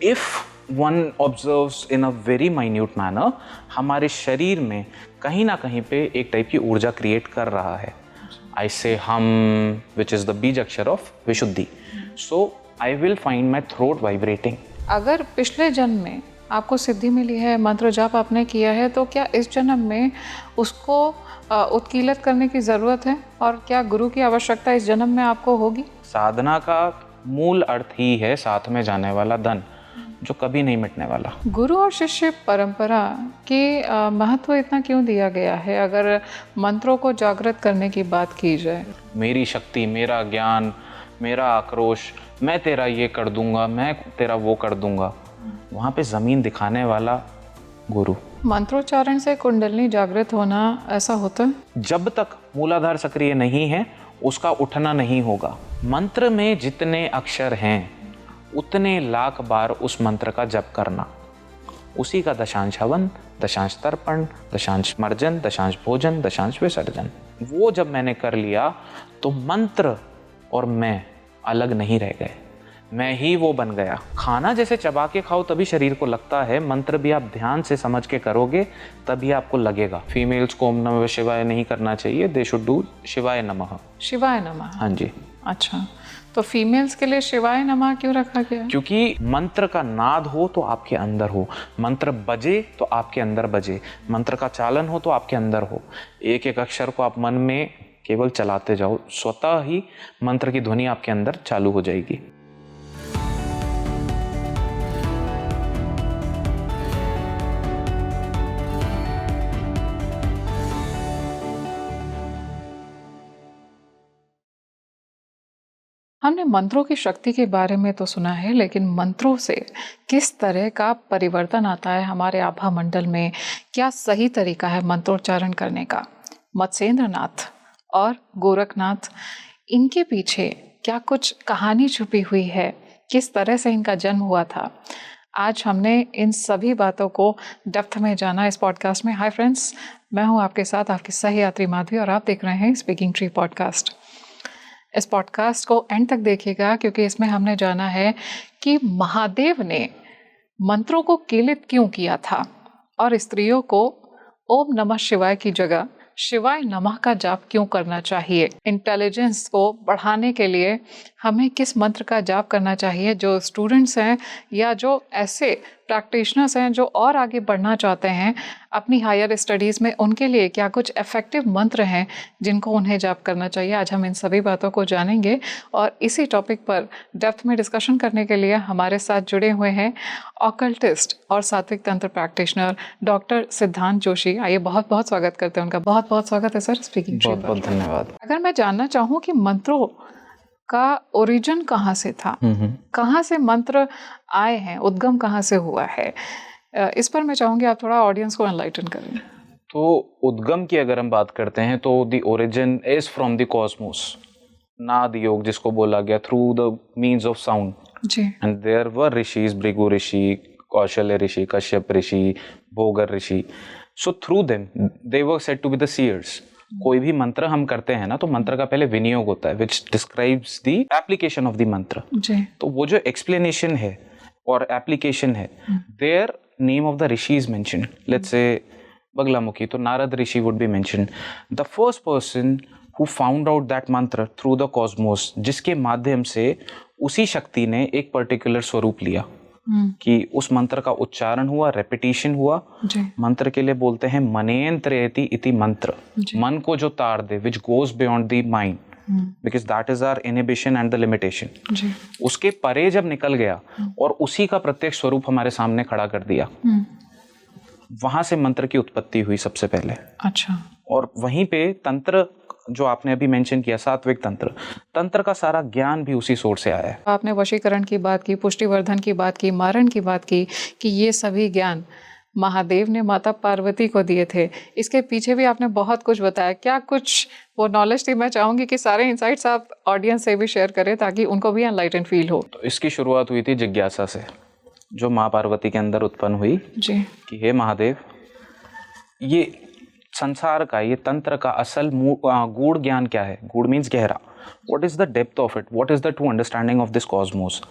If one observes in a very minute manner, हमारे शरीर में कहीं ना कहीं पे एक टाइप की ऊर्जा क्रिएट कर रहा है। आई से हम, विच is the beej akshar of Vishuddhi. So I will find my throat vibrating. अगर पिछले जन्म में आपको सिद्धि मिली है, मंत्र जाप आपने किया है, तो क्या इस जन्म में उसको उत्कीर्णित करने की ज़रूरत है? और क्या गुरु की आवश्यकता इस जन्म में आपको होगी? साधना का मूल अर्थ ही है साथ में जाने वाला धन, जो कभी नहीं मिटने वाला। गुरु और शिष्य परंपरा के महत्व इतना क्यों दिया गया है, अगर मंत्रों को जागृत करने की बात की जाए? मेरी शक्ति, मेरा ज्ञान, मेरा आक्रोश, मैं तेरा ये कर दूंगा, मैं तेरा वो कर दूंगा, वहाँ पे ज़मीन दिखाने वाला गुरु। मंत्रोच्चारण से कुंडलिनी जागृत होना ऐसा होता है? जब तक मूलाधार सक्रिय नहीं है, उसका उठना नहीं होगा। मंत्र में जितने अक्षर हैं उतने लाख बार उस मंत्र का जप करना, उसी का दशांश हवन, दशांश तर्पण, दशांश मर्जन, दशांश भोजन, दशांश विसर्जन। वो जब मैंने कर लिया तो मंत्र और मैं अलग नहीं रह गए, मैं ही वो बन गया। खाना जैसे चबा के खाओ तभी शरीर को लगता है, मंत्र भी आप ध्यान से समझ के करोगे तभी आपको लगेगा। फीमेल्स को ओम नमः शिवाय नहीं करना चाहिए, दे शुड डू शिवाय नमः। शिवाय नमः? हाँ जी। अच्छा, तो फीमेल्स के लिए शिवाय नमः क्यों रखा गया? क्योंकि मंत्र का नाद हो तो आपके अंदर हो, मंत्र बजे तो आपके अंदर बजे, मंत्र का चालन हो तो आपके अंदर हो। एक एक अक्षर को आप मन में केवल चलाते जाओ, स्वतः ही मंत्र की ध्वनि आपके अंदर चालू हो जाएगी। हमने मंत्रों की शक्ति के बारे में तो सुना है, लेकिन मंत्रों से किस तरह का परिवर्तन आता है हमारे आभा मंडल में? क्या सही तरीका है मंत्रोच्चारण करने का? मत्स्येंद्र नाथ और गोरखनाथ, इनके पीछे क्या कुछ कहानी छुपी हुई है? किस तरह से इनका जन्म हुआ था? आज हमने इन सभी बातों को डेप्थ में जाना इस पॉडकास्ट में। हाय फ्रेंड्स, मैं हूँ आपके साथ आपकी सही यात्री माधवी और आप देख रहे हैं स्पीकिंग ट्री पॉडकास्ट। इस पॉडकास्ट को एंड तक देखिएगा, क्योंकि इसमें हमने जाना है कि महादेव ने मंत्रों को कीलित क्यों किया था और स्त्रियों को ओम नमः शिवाय की जगह शिवाय नमः का जाप क्यों करना चाहिए। इंटेलिजेंस को बढ़ाने के लिए हमें किस मंत्र का जाप करना चाहिए। जो स्टूडेंट्स हैं या जो ऐसे प्रैक्टिशनर्स हैं जो और आगे बढ़ना चाहते हैं अपनी हायर स्टडीज़ में, उनके लिए क्या कुछ इफ़ेक्टिव मंत्र हैं जिनको उन्हें जाप करना चाहिए। आज हम इन सभी बातों को जानेंगे और इसी टॉपिक पर डेप्थ में डिस्कशन करने के लिए हमारे साथ जुड़े हुए हैं ऑकल्टिस्ट और सात्विक तंत्र प्रैक्टिशनर डॉक्टर सिद्धांत जोशी। आइए बहुत बहुत स्वागत करते हैं उनका। बहुत बहुत स्वागत है सर स्पीकिंग ट्री। बहुत बहुत धन्यवाद। अगर मैं जानना चाहूँ कि मंत्रों का ओरिजिन कहाँ से था, कहाँ से मंत्र आए हैं, उद्गम कहाँ से हुआ है, इस पर मैं चाहूँगी आप थोड़ा ऑडियंस को एनलाइटन करें। तो उद्गम की अगर हम बात करते हैं तो the origin is from the cosmos. Nad Yoga जिसको बोला गया, through the means of sound जी। एंड देयर वर ऋषिज, Bhrigu rishi, Kaushalya rishi, Kashyap rishi, Bhogar rishi. So through them they were said to be the seers. कोई भी मंत्र हम करते हैं ना तो मंत्र का पहले विनियोग होता है which describes the application of the mantra. तो वो जो एक्सप्लेनेशन है और एप्लीकेशन है, their name of the rishi is mentioned. Let's say Baglamukhi, तो Narad rishi would be mentioned. The first person who found out that mantra through the cosmos, जिसके माध्यम से उसी शक्ति ने एक पर्टिकुलर स्वरूप लिया कि उस मंत्र का उच्चारण हुआ, रेपिटेशन हुआ। मंत्र के लिए बोलते हैं मनेन्द्रयति इति मंत्र, मन को जो तार दे, which goes beyond the mind, because that is our inhibition and the limitation. उसके परे जब निकल गया और उसी का प्रत्यक्ष स्वरूप हमारे सामने खड़ा कर दिया, वहां से मंत्र की उत्पत्ति हुई सबसे पहले। अच्छा। और वहीं पे तंत्र जो आपने अभी मेंशन किया, सात्विक तंत्र, तंत्र का सारा ज्ञान भी उसी सोर्स से आया है। आपने वशीकरण की बात की, पुष्टिवर्धन की बात की, मारण की बात की कि ये सभी ज्ञान महादेव ने माता पार्वती को दिए थे। इसके पीछे भी आपने बहुत कुछ बताया। क्या कुछ वो नॉलेज थी? मैं चाहूंगी कि सारे इंसाइट्स आप ऑडियंस से भी शेयर करें ताकि उनको भी एनलाइटन फील हो। तो इसकी शुरुआत हुई थी जिज्ञासा से, जो माँ पार्वती के अंदर उत्पन्न हुई जी कि हे महादेव, ये संसार का, ये तंत्र का असल गूढ़ ज्ञान क्या है? गूढ़ मीन्स गहरा। What is the depth of it, what is the true understanding of this Cosmos?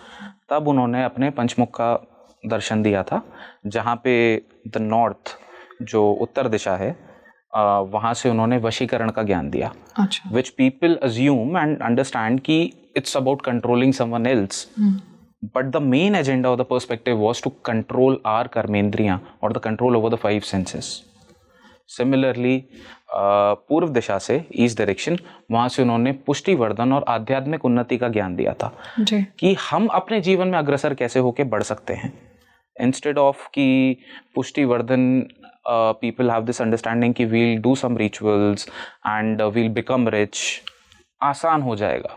तब उन्होंने अपने पंचमुख का दर्शन दिया था, जहाँ पे द नॉर्थ, जो उत्तर दिशा है, वहाँ से उन्होंने वशीकरण का ज्ञान दिया, अच्छा, which people assume and understand कि it's about controlling someone else, but the main agenda of the perspective was to control our कर्मेंद्रियां और the control over the 5 senses. Similarly पूर्व दिशा से ईस्ट डायरेक्शन, वहाँ से उन्होंने पुष्टिवर्धन और आध्यात्मिक उन्नति का ज्ञान दिया था जी, कि हम अपने जीवन में अग्रसर कैसे होके बढ़ सकते हैं। इंस्टेड ऑफ कि पुष्टिवर्धन, people have this understanding कि we'll do some rituals and we'll become rich, आसान हो जाएगा,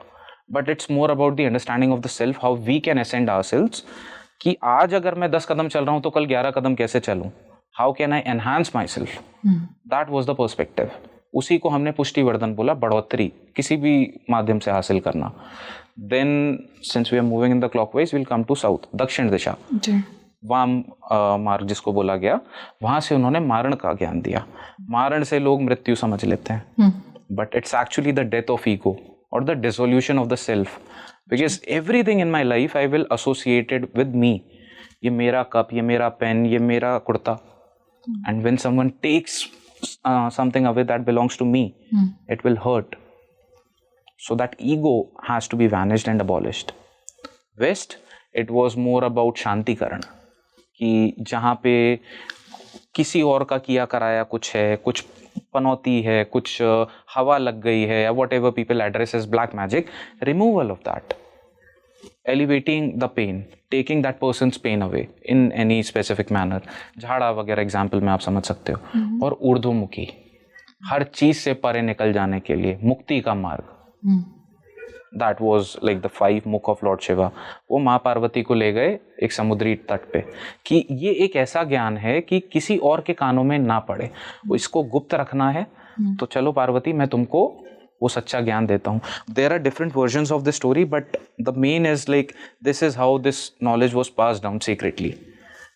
but it's more about the understanding of the self, how we can ascend ourselves, कि आज अगर मैं 10 कदम चल रहा हूँ तो कल 11 कदम कैसे चलूँ, how can I enhance myself, that was the perspective। उसी को हमने पुष्टिवर्धन बोला, बढ़ोतरी किसी भी माध्यम से हासिल करना। then since we are moving in the clockwise, we'll come to south, दक्षिण दिशा, जी, वाम मार्ग जिसको बोला गया, वहाँ से उन्होंने मारण का ज्ञान दिया। मारण से लोग मृत्यु समझ लेते हैं, but it's actually the death of ego और the dissolution of the self, because everything in my life I will associated with me. ये मेरा कप, ये मेरा पेन, ये मेरा kurta, and when someone takes something away that belongs to me, it will hurt. So that ego has to be vanished and abolished. West, it was more about शांतिकरण, कि जहाँ पे किसी और का किया कराया कुछ है, कुछ पनौती है, कुछ हवा लग गई है, या whatever people address as black magic, removal of that, elevating the pain, taking that person's pain away in any specific manner. झाड़ा वगैरह एग्जाम्पल में आप समझ सकते हो। और ऊर्ध्वमुखी, हर चीज से परे निकल जाने के लिए मुक्ति का मार्ग, दैट वॉज लाइक द 5 मुख ऑफ लॉर्ड शिवा। वो माँ पार्वती को ले गए एक समुद्री तट पे, कि ये एक ऐसा ज्ञान है कि किसी और के कानों में ना पड़े, वो इसको गुप्त रखना है, तो चलो पार्वती मैं तुमको वो सच्चा ज्ञान देता हूँ। There are different versions of the story, but the main is like this is how this knowledge was pass down secretly,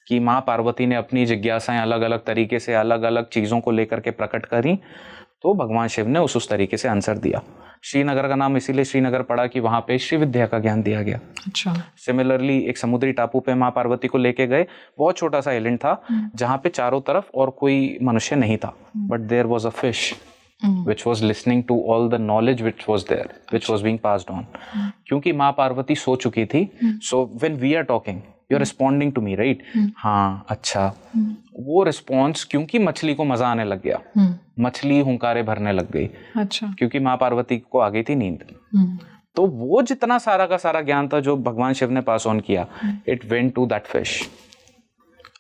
कि माँ पार्वती ने अपनी जिज्ञासाएं अलग अलग तरीके से अलग अलग चीज़ों को लेकर के प्रकट करी, तो भगवान शिव ने उस तरीके से आंसर दिया। श्रीनगर का नाम इसीलिए श्रीनगर पड़ा कि वहाँ पे श्री विद्या का ज्ञान दिया गया। अच्छा, सिमिलरली एक समुद्री टापू पे माँ पार्वती को लेके गए, बहुत छोटा सा आइलैंड था जहाँ पे चारों तरफ और कोई मनुष्य नहीं था, but there was a fish which was listening to all the knowledge which was there, which was being passed on. क्योंकि माँ पार्वती सो चुकी थी, so when we are talking, you're responding to me, right? हाँ, अच्छा। वो रिस्पॉन्स, क्योंकि मछली को मजा आने लग गया, मछली हुंकारे भरने लग गई, अच्छा, क्योंकि माँ पार्वती को आ गई थी नींद। तो वो जितना सारा का सारा ज्ञान था जो भगवान शिव ने पास ऑन किया, it went to that fish,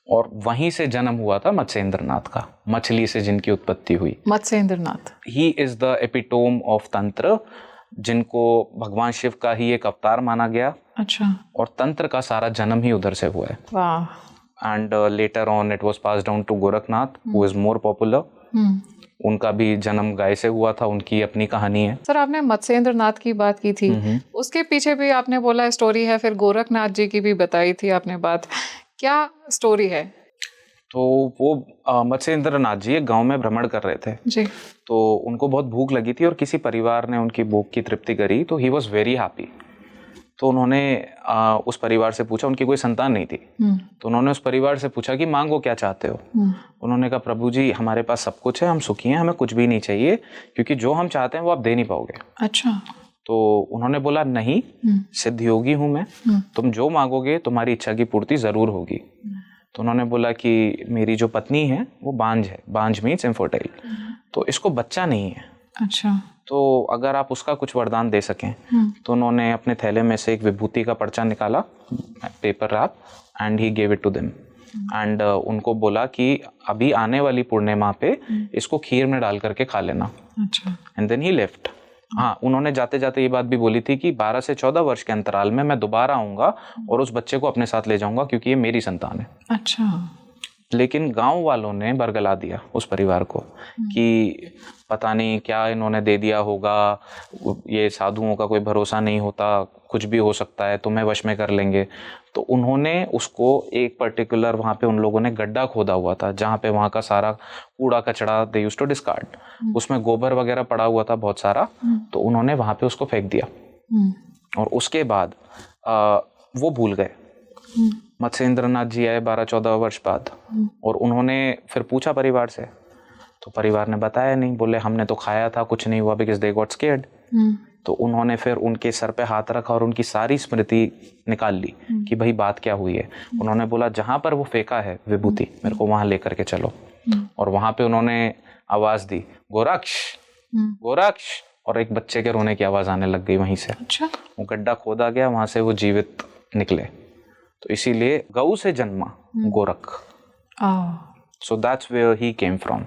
और वहीं से जन्म हुआ था मत्स्येंद्रनाथ का, मछली से जिनकी उत्पत्ति हुई। Matsyendranath, he is the epitome of तंत्र, जिनको भगवान शिव का ही एक अवतार माना गया। अच्छा, और तंत्र का सारा जन्म ही उधर से हुआ है। वाह। And later on it was passed down to Gorakhnath, who is more popular. उनका भी जन्म गाय से हुआ था, उनकी अपनी कहानी है। सर, आपने मत्स्येंद्रनाथ की बात की थी, उसके पीछे भी आपने बोला स्टोरी है, फिर गोरखनाथ जी की भी बताई थी आपने बात, क्या स्टोरी है? तो वो मत्स्येंद्रनाथ जी एक गांव में भ्रमण कर रहे थे जी, तो उनको बहुत भूख लगी थी और किसी परिवार ने उनकी भूख की तृप्ति करी, तो ही वॉज वेरी हैप्पी। तो उन्होंने उस परिवार से पूछा, उनकी कोई संतान नहीं थी, तो उन्होंने उस परिवार से पूछा कि मांगो क्या चाहते हो। उन्होंने कहा प्रभु जी हमारे पास सब कुछ है, हम सुखी हैं, हमें कुछ भी नहीं चाहिए, क्योंकि जो हम चाहते हैं वो आप दे नहीं पाओगे। अच्छा, तो उन्होंने बोला नहीं, सिद्ध योगी हूं मैं, तुम जो मांगोगे तुम्हारी इच्छा की पूर्ति जरूर होगी। तो उन्होंने बोला कि मेरी जो पत्नी है वो बांझ है, बांझ मीन्स इनफर्टाइल, तो इसको बच्चा नहीं है। अच्छा, तो अगर आप उसका कुछ वरदान दे सकें। तो उन्होंने अपने थैले में से एक विभूति का पर्चा निकाला, paper wrap, and he gave it to them, एंड उनको बोला कि अभी आने वाली पूर्णिमा पे इसको खीर में डाल करके खा लेना। अच्छा, एंड देन ही लेफ्ट। हाँ, उन्होंने जाते जाते ये बात भी बोली थी कि 12 से 14 वर्ष के अंतराल में मैं दोबारा आऊंगा और उस बच्चे को अपने साथ ले जाऊंगा, क्योंकि ये मेरी संतान है। अच्छा, लेकिन गांव वालों ने बरगला दिया उस परिवार को कि पता नहीं क्या इन्होंने दे दिया होगा, ये साधुओं का कोई भरोसा नहीं होता, कुछ भी हो सकता है, तुम्हें वश में कर लेंगे। तो उन्होंने उसको एक पर्टिकुलर, वहाँ पे उन लोगों ने गड्ढा खोदा हुआ था जहाँ पे वहाँ का सारा कूड़ा कचड़ा दे यूज्ड टू डिस्कार्ड, उसमें गोबर वगैरह पड़ा हुआ था बहुत सारा, तो उन्होंने वहाँ पे उसको फेंक दिया। और उसके बाद वो भूल गए मत्स्येंद्रनाथ जी आए 12-14 वर्ष बाद, और उन्होंने फिर पूछा परिवार से, तो परिवार ने बताया नहीं, बोले हमने तो खाया था, कुछ नहीं हुआ, बिकॉज दे गॉट स्केयर्ड। तो उन्होंने फिर उनके सर पे हाथ रखा और उनकी सारी स्मृति निकाल ली कि भाई बात क्या हुई है। उन्होंने बोला जहां पर वो फेंका है विभूति, मेरे को वहां लेकर के चलो। और वहां पे उन्होंने आवाज दी, गोरक्ष गोरक्ष, और एक बच्चे के रोने की आवाज आने लग गई वहीं से। अच्छा। वो गड्ढा खोदा गया, वहां से वो जीवित निकले। तो इसीलिए गऊ से जन्मा Gorakh. So that's where he came from.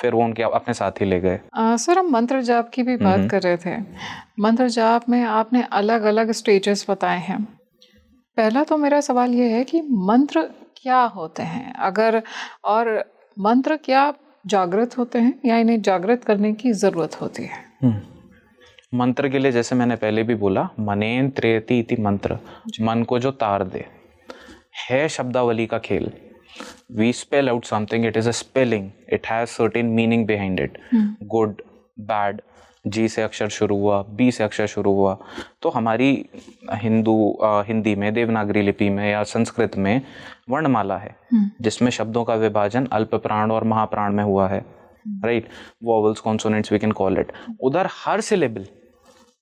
फिर वो उनके अपने साथ ही ले गए। सर, हम मंत्र जाप की भी बात कर रहे थे। मंत्र जाप में आपने अलग अलग स्टेजेस बताए हैं। पहला तो मेरा सवाल ये है कि मंत्र क्या होते हैं, अगर, और मंत्र क्या जागृत होते हैं या इन्हें जागृत करने की जरूरत होती है? मंत्र के लिए जैसे मैंने पहले भी बोला, मनेन त्रेति इति मंत्र, मन को जो तार दे, है शब्दावली का खेल। We spell out something, it is a spelling, it has certain meaning behind it. Good, bad, जी से अक्षर शुरू हुआ, बी से अक्षर शुरू हुआ। तो हमारी हिंदी में, देवनागरी लिपि में या संस्कृत में वर्णमाला है, जिसमें शब्दों का विभाजन अल्प प्राण और महाप्राण में हुआ है, right? Vowels, consonants we can call it. उधर हर syllable,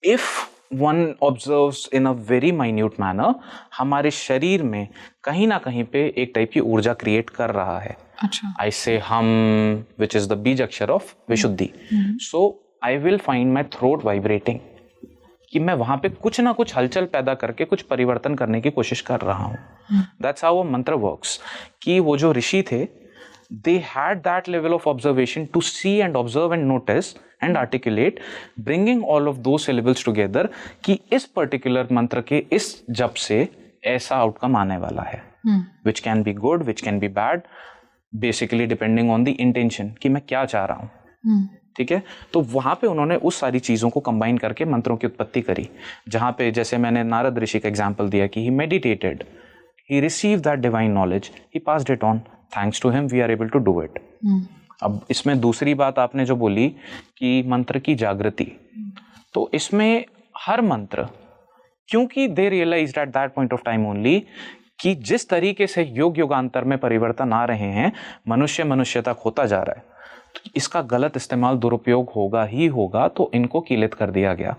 if one observes in a very minute manner, हमारे शरीर में कहीं ना कहीं पे एक टाइप की ऊर्जा क्रिएट कर रहा है। अच्छा। आई से हम, विच is the beej akshar of Vishuddhi. So I will find my throat vibrating, कि मैं वहां पे कुछ ना कुछ हलचल पैदा करके कुछ परिवर्तन करने की कोशिश कर रहा हूँ। दैट्स हाउ अ मंत्र वर्क्स। कि वो जो ऋषि थे, they had that level of observation to see and observe and notice and articulate, bringing all of those syllables together, कि इस particular मंत्र के इस जप से ऐसा आउटकम आने वाला है, which can be good, which can be bad, basically depending on the intention, कि मैं क्या चाह रहा हूँ। ठीक है? तो वहां पे उन्होंने उस सारी चीजों को कंबाइन करके मंत्रों की उत्पत्ति करी। जहां पे जैसे मैंने नारद ऋषि का एग्जाम्पल दिया कि he meditated, he received that divine knowledge, he passed it on, thanks to him we are able to do it. अब इसमें दूसरी बात आपने जो बोली कि मंत्र की जागृति, तो इसमें हर मंत्र, क्योंकि they realized at that point of time only कि जिस तरीके से युग युगांतर में परिवर्तन आ रहे हैं, मनुष्य मनुष्यता खोता जा रहा है, तो इसका गलत इस्तेमाल, दुरुपयोग होगा ही होगा। तो इनको कीलित कर दिया गया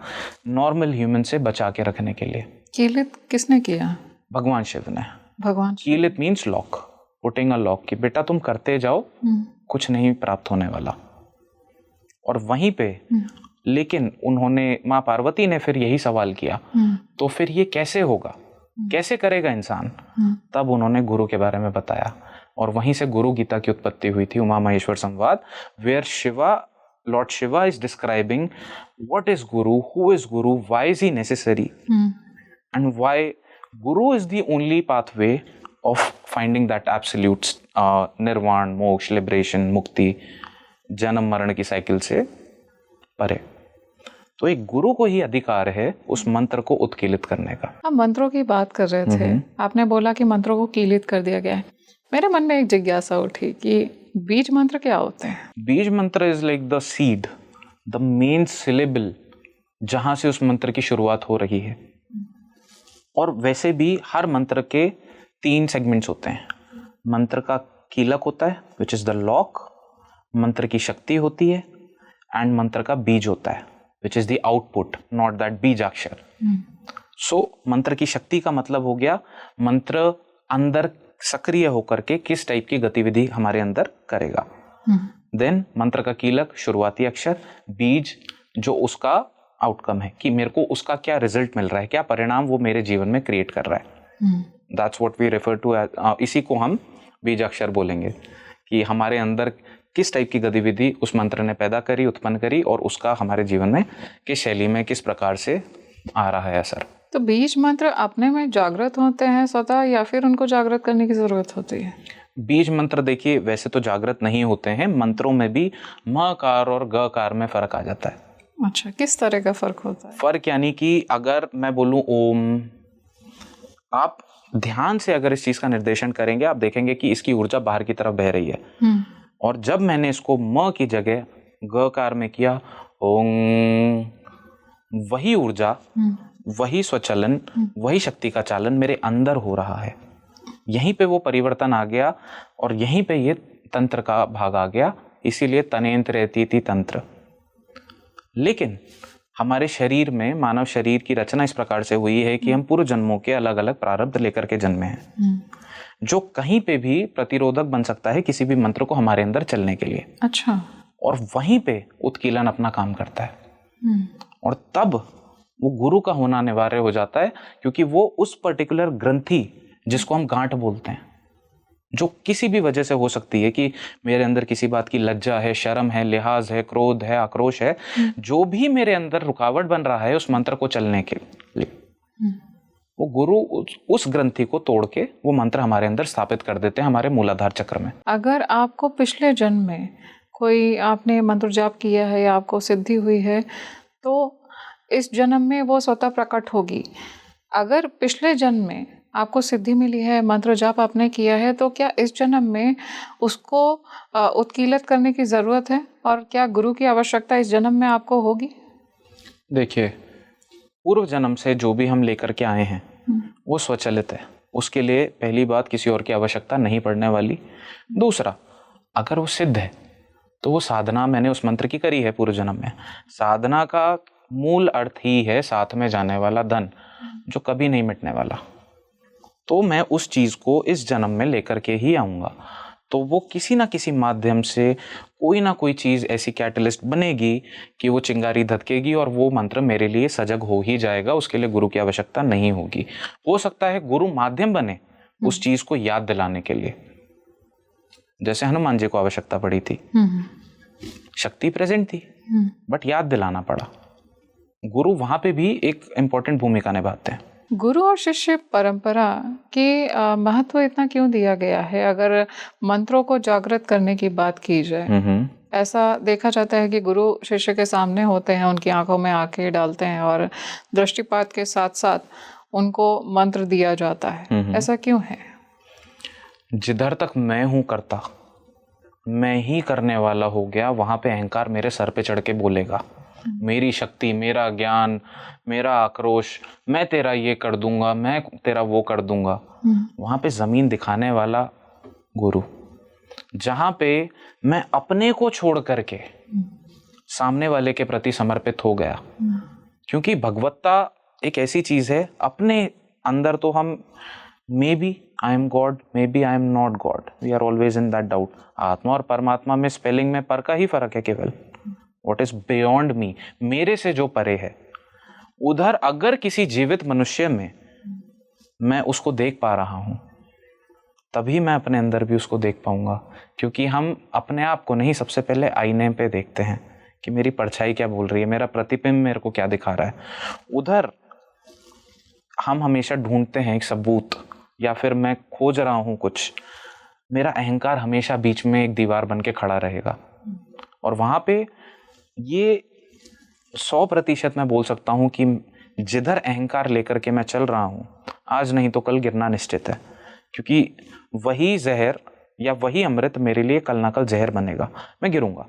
नॉर्मल ह्यूमन से बचा के रखने के लिए। कीलित किसने किया? भगवान शिव ने। भगवान कीलित means lock, putting a lock, कि बेटा तुम करते जाओ, कुछ नहीं प्राप्त होने वाला। और वहीं पे लेकिन उन्होंने, माँ पार्वती ने फिर यही सवाल किया, तो फिर ये कैसे होगा, कैसे करेगा इंसान? तब उन्होंने गुरु के बारे में बताया, और वहीं से गुरु गीता की उत्पत्ति हुई थी, उमा महेश्वर संवाद, where Shiva, lord Shiva is describing what is guru, who is guru, why is he necessary, and why guru is the only pathway of finding that absolute निर्वाण, मोक्ष, लिबरेशन, मुक्ति, जन्म मरण की साइकिल से परे। तो एक गुरु को ही अधिकार है उस मंत्र को उत्कीलित करने का। हम मंत्रों की बात कर रहे थे, आपने बोला कि मंत्रों को कीलित कर दिया गया है। मेरे मन में एक जिज्ञासा उठी कि बीज मंत्र क्या होते हैं? बीज मंत्र is like the seed, the main syllable, जहां से उस मंत्र की शुरुआत हो रही है। और वैसे भी हर मंत्र के 3 सेगमेंट्स होते हैं। मंत्र का कीलक होता है, विच इज द लॉक, मंत्र की शक्ति होती है, एंड मंत्र का बीज होता है, which is the output, not that beejakshar. So मंत्र की शक्ति का मतलब हो गया मंत्र अंदर सक्रिय होकर के किस टाइप की गतिविधि हमारे अंदर करेगा। देन मंत्र का कीलक, शुरुआती अक्षर, बीज जो उसका आउटकम है, कि मेरे को उसका क्या रिजल्ट मिल रहा है, क्या परिणाम वो मेरे जीवन में क्रिएट कर रहा है। That's what we refer to as, इसी को हम बीजाक्षर बोलेंगे, कि हमारे अंदर किस टाइप की गतिविधि उस मंत्र ने पैदा करी, उत्पन्न करी, और उसका हमारे जीवन में किस शैली में, किस प्रकार से आ रहा है असर। तो बीज मंत्र अपने में जागृत होते हैं स्वतः, या फिर उनको जागृत करने की जरूरत होती है? बीज मंत्र देखिए वैसे तो जागृत नहीं होते हैं, मंत्रों में भी मकार और गकार में फर्क आ जाता है। अच्छा, किस तरह का फर्क होता है? फर्क यानी कि अगर मैं बोलूं ओम, आप ध्यान से अगर इस चीज का निर्देशन करेंगे, आप देखेंगे कि इसकी ऊर्जा बाहर की तरफ बह रही है। और जब मैंने इसको म की जगह गकार में किया, ओम, वही ऊर्जा, वही स्वचलन, वही शक्ति का चालन मेरे अंदर हो रहा है। यहीं पे वो परिवर्तन आ गया और यहीं पे ये तंत्र का भाग आ गया, इसीलिए तनेंत्र रहती तंत्र। लेकिन हमारे शरीर में, मानव शरीर की रचना इस प्रकार से हुई है कि हम पूर्व जन्मों के अलग अलग प्रारब्ध लेकर के जन्मे हैं, जो कहीं पे भी प्रतिरोधक बन सकता है किसी भी मंत्र को हमारे अंदर चलने के लिए। अच्छा। और वहीं पे उत्कीलन अपना काम करता है और तब वो गुरु का होना अनिवार्य हो जाता है, क्योंकि वो उस पर्टिकुलर ग्रंथि जिसको हम गांठ बोलते हैं, जो किसी भी वजह से हो सकती है कि मेरे अंदर किसी बात की लज्जा है, शर्म है, लिहाज है, क्रोध है, आक्रोश है, जो भी मेरे अंदर रुकावट बन रहा है उस मंत्र को चलने के लिए, वो गुरु उस ग्रंथि को तोड़ के वो मंत्र हमारे अंदर स्थापित कर देते हैं हमारे मूलाधार चक्र में। अगर आपको पिछले जन्म में कोई आपने मंत्र जाप किया है या आपको सिद्धि हुई है तो इस जन्म में वो स्वतः प्रकट होगी। अगर पिछले जन्म में आपको सिद्धि मिली है, मंत्र जाप आपने किया है, तो क्या इस जन्म में उसको उत्कीलित करने की ज़रूरत है और क्या गुरु की आवश्यकता इस जन्म में आपको होगी? देखिए, पूर्व जन्म से जो भी हम लेकर के आए हैं वो स्वचलित है, उसके लिए पहली बात किसी और की आवश्यकता नहीं पड़ने वाली। दूसरा, अगर वो सिद्ध है तो वो साधना मैंने उस मंत्र की करी है पूर्व जन्म में। साधना का मूल अर्थ ही है साथ में जाने वाला धन, जो कभी नहीं मिटने वाला। तो मैं उस चीज़ को इस जन्म में लेकर के ही आऊँगा, तो वो किसी ना किसी माध्यम से कोई ना कोई चीज़ ऐसी कैटलिस्ट बनेगी कि वो चिंगारी धधकेगी और वो मंत्र मेरे लिए सजग हो ही जाएगा। उसके लिए गुरु की आवश्यकता नहीं होगी। हो सकता है गुरु माध्यम बने उस चीज़ को याद दिलाने के लिए, जैसे हनुमान जी को आवश्यकता पड़ी थी, शक्ति प्रेजेंट थी बट याद दिलाना पड़ा। गुरु वहाँ पे भी एक इम्पोर्टेंट भूमिका निभाते हैं। गुरु और शिष्य परंपरा के महत्व इतना क्यों दिया गया है? अगर मंत्रों को जागृत करने की बात की जाए, ऐसा देखा जाता है कि गुरु शिष्य के सामने होते हैं, उनकी आंखों में आंखें डालते हैं और दृष्टिपात के साथ साथ उनको मंत्र दिया जाता है। ऐसा क्यों है? जिधर तक मैं हूँ करता, मैं ही करने वाला हो गया, वहाँ पे अहंकार मेरे सर पे चढ़ के बोलेगा, मेरी शक्ति, मेरा ज्ञान, मेरा आक्रोश, मैं तेरा ये कर दूंगा, मैं तेरा वो कर दूंगा। वहाँ पे जमीन दिखाने वाला गुरु, जहाँ पे मैं अपने को छोड़ करके सामने वाले के प्रति समर्पित हो गया। क्योंकि भगवत्ता एक ऐसी चीज है, अपने अंदर तो हम maybe I am God, maybe I am not God, we are always in that doubt. आत्मा और परमात्मा में स्पेलिंग में पर का ही फर्क है केवल। What is beyond me, मेरे से जो परे है, उधर अगर किसी जीवित मनुष्य में मैं उसको देख पा रहा हूं, तभी मैं अपने अंदर भी उसको देख पाऊंगा। क्योंकि हम अपने आप को नहीं, सबसे पहले आईने पे देखते हैं कि मेरी परछाई क्या बोल रही है, मेरा प्रतिबिंब मेरे को क्या दिखा रहा है। उधर हम हमेशा ढूंढते हैं एक सबूत, या फिर मैं खोज रहा हूं कुछ, मेरा अहंकार हमेशा बीच में एक दीवार बन के खड़ा रहेगा। और वहां पे ये 100% मैं बोल सकता हूं कि जिधर अहंकार लेकर के मैं चल रहा हूं, आज नहीं तो कल गिरना निश्चित है। क्योंकि वही जहर या वही अमृत मेरे लिए कल ना कल जहर बनेगा, मैं गिरूंगा।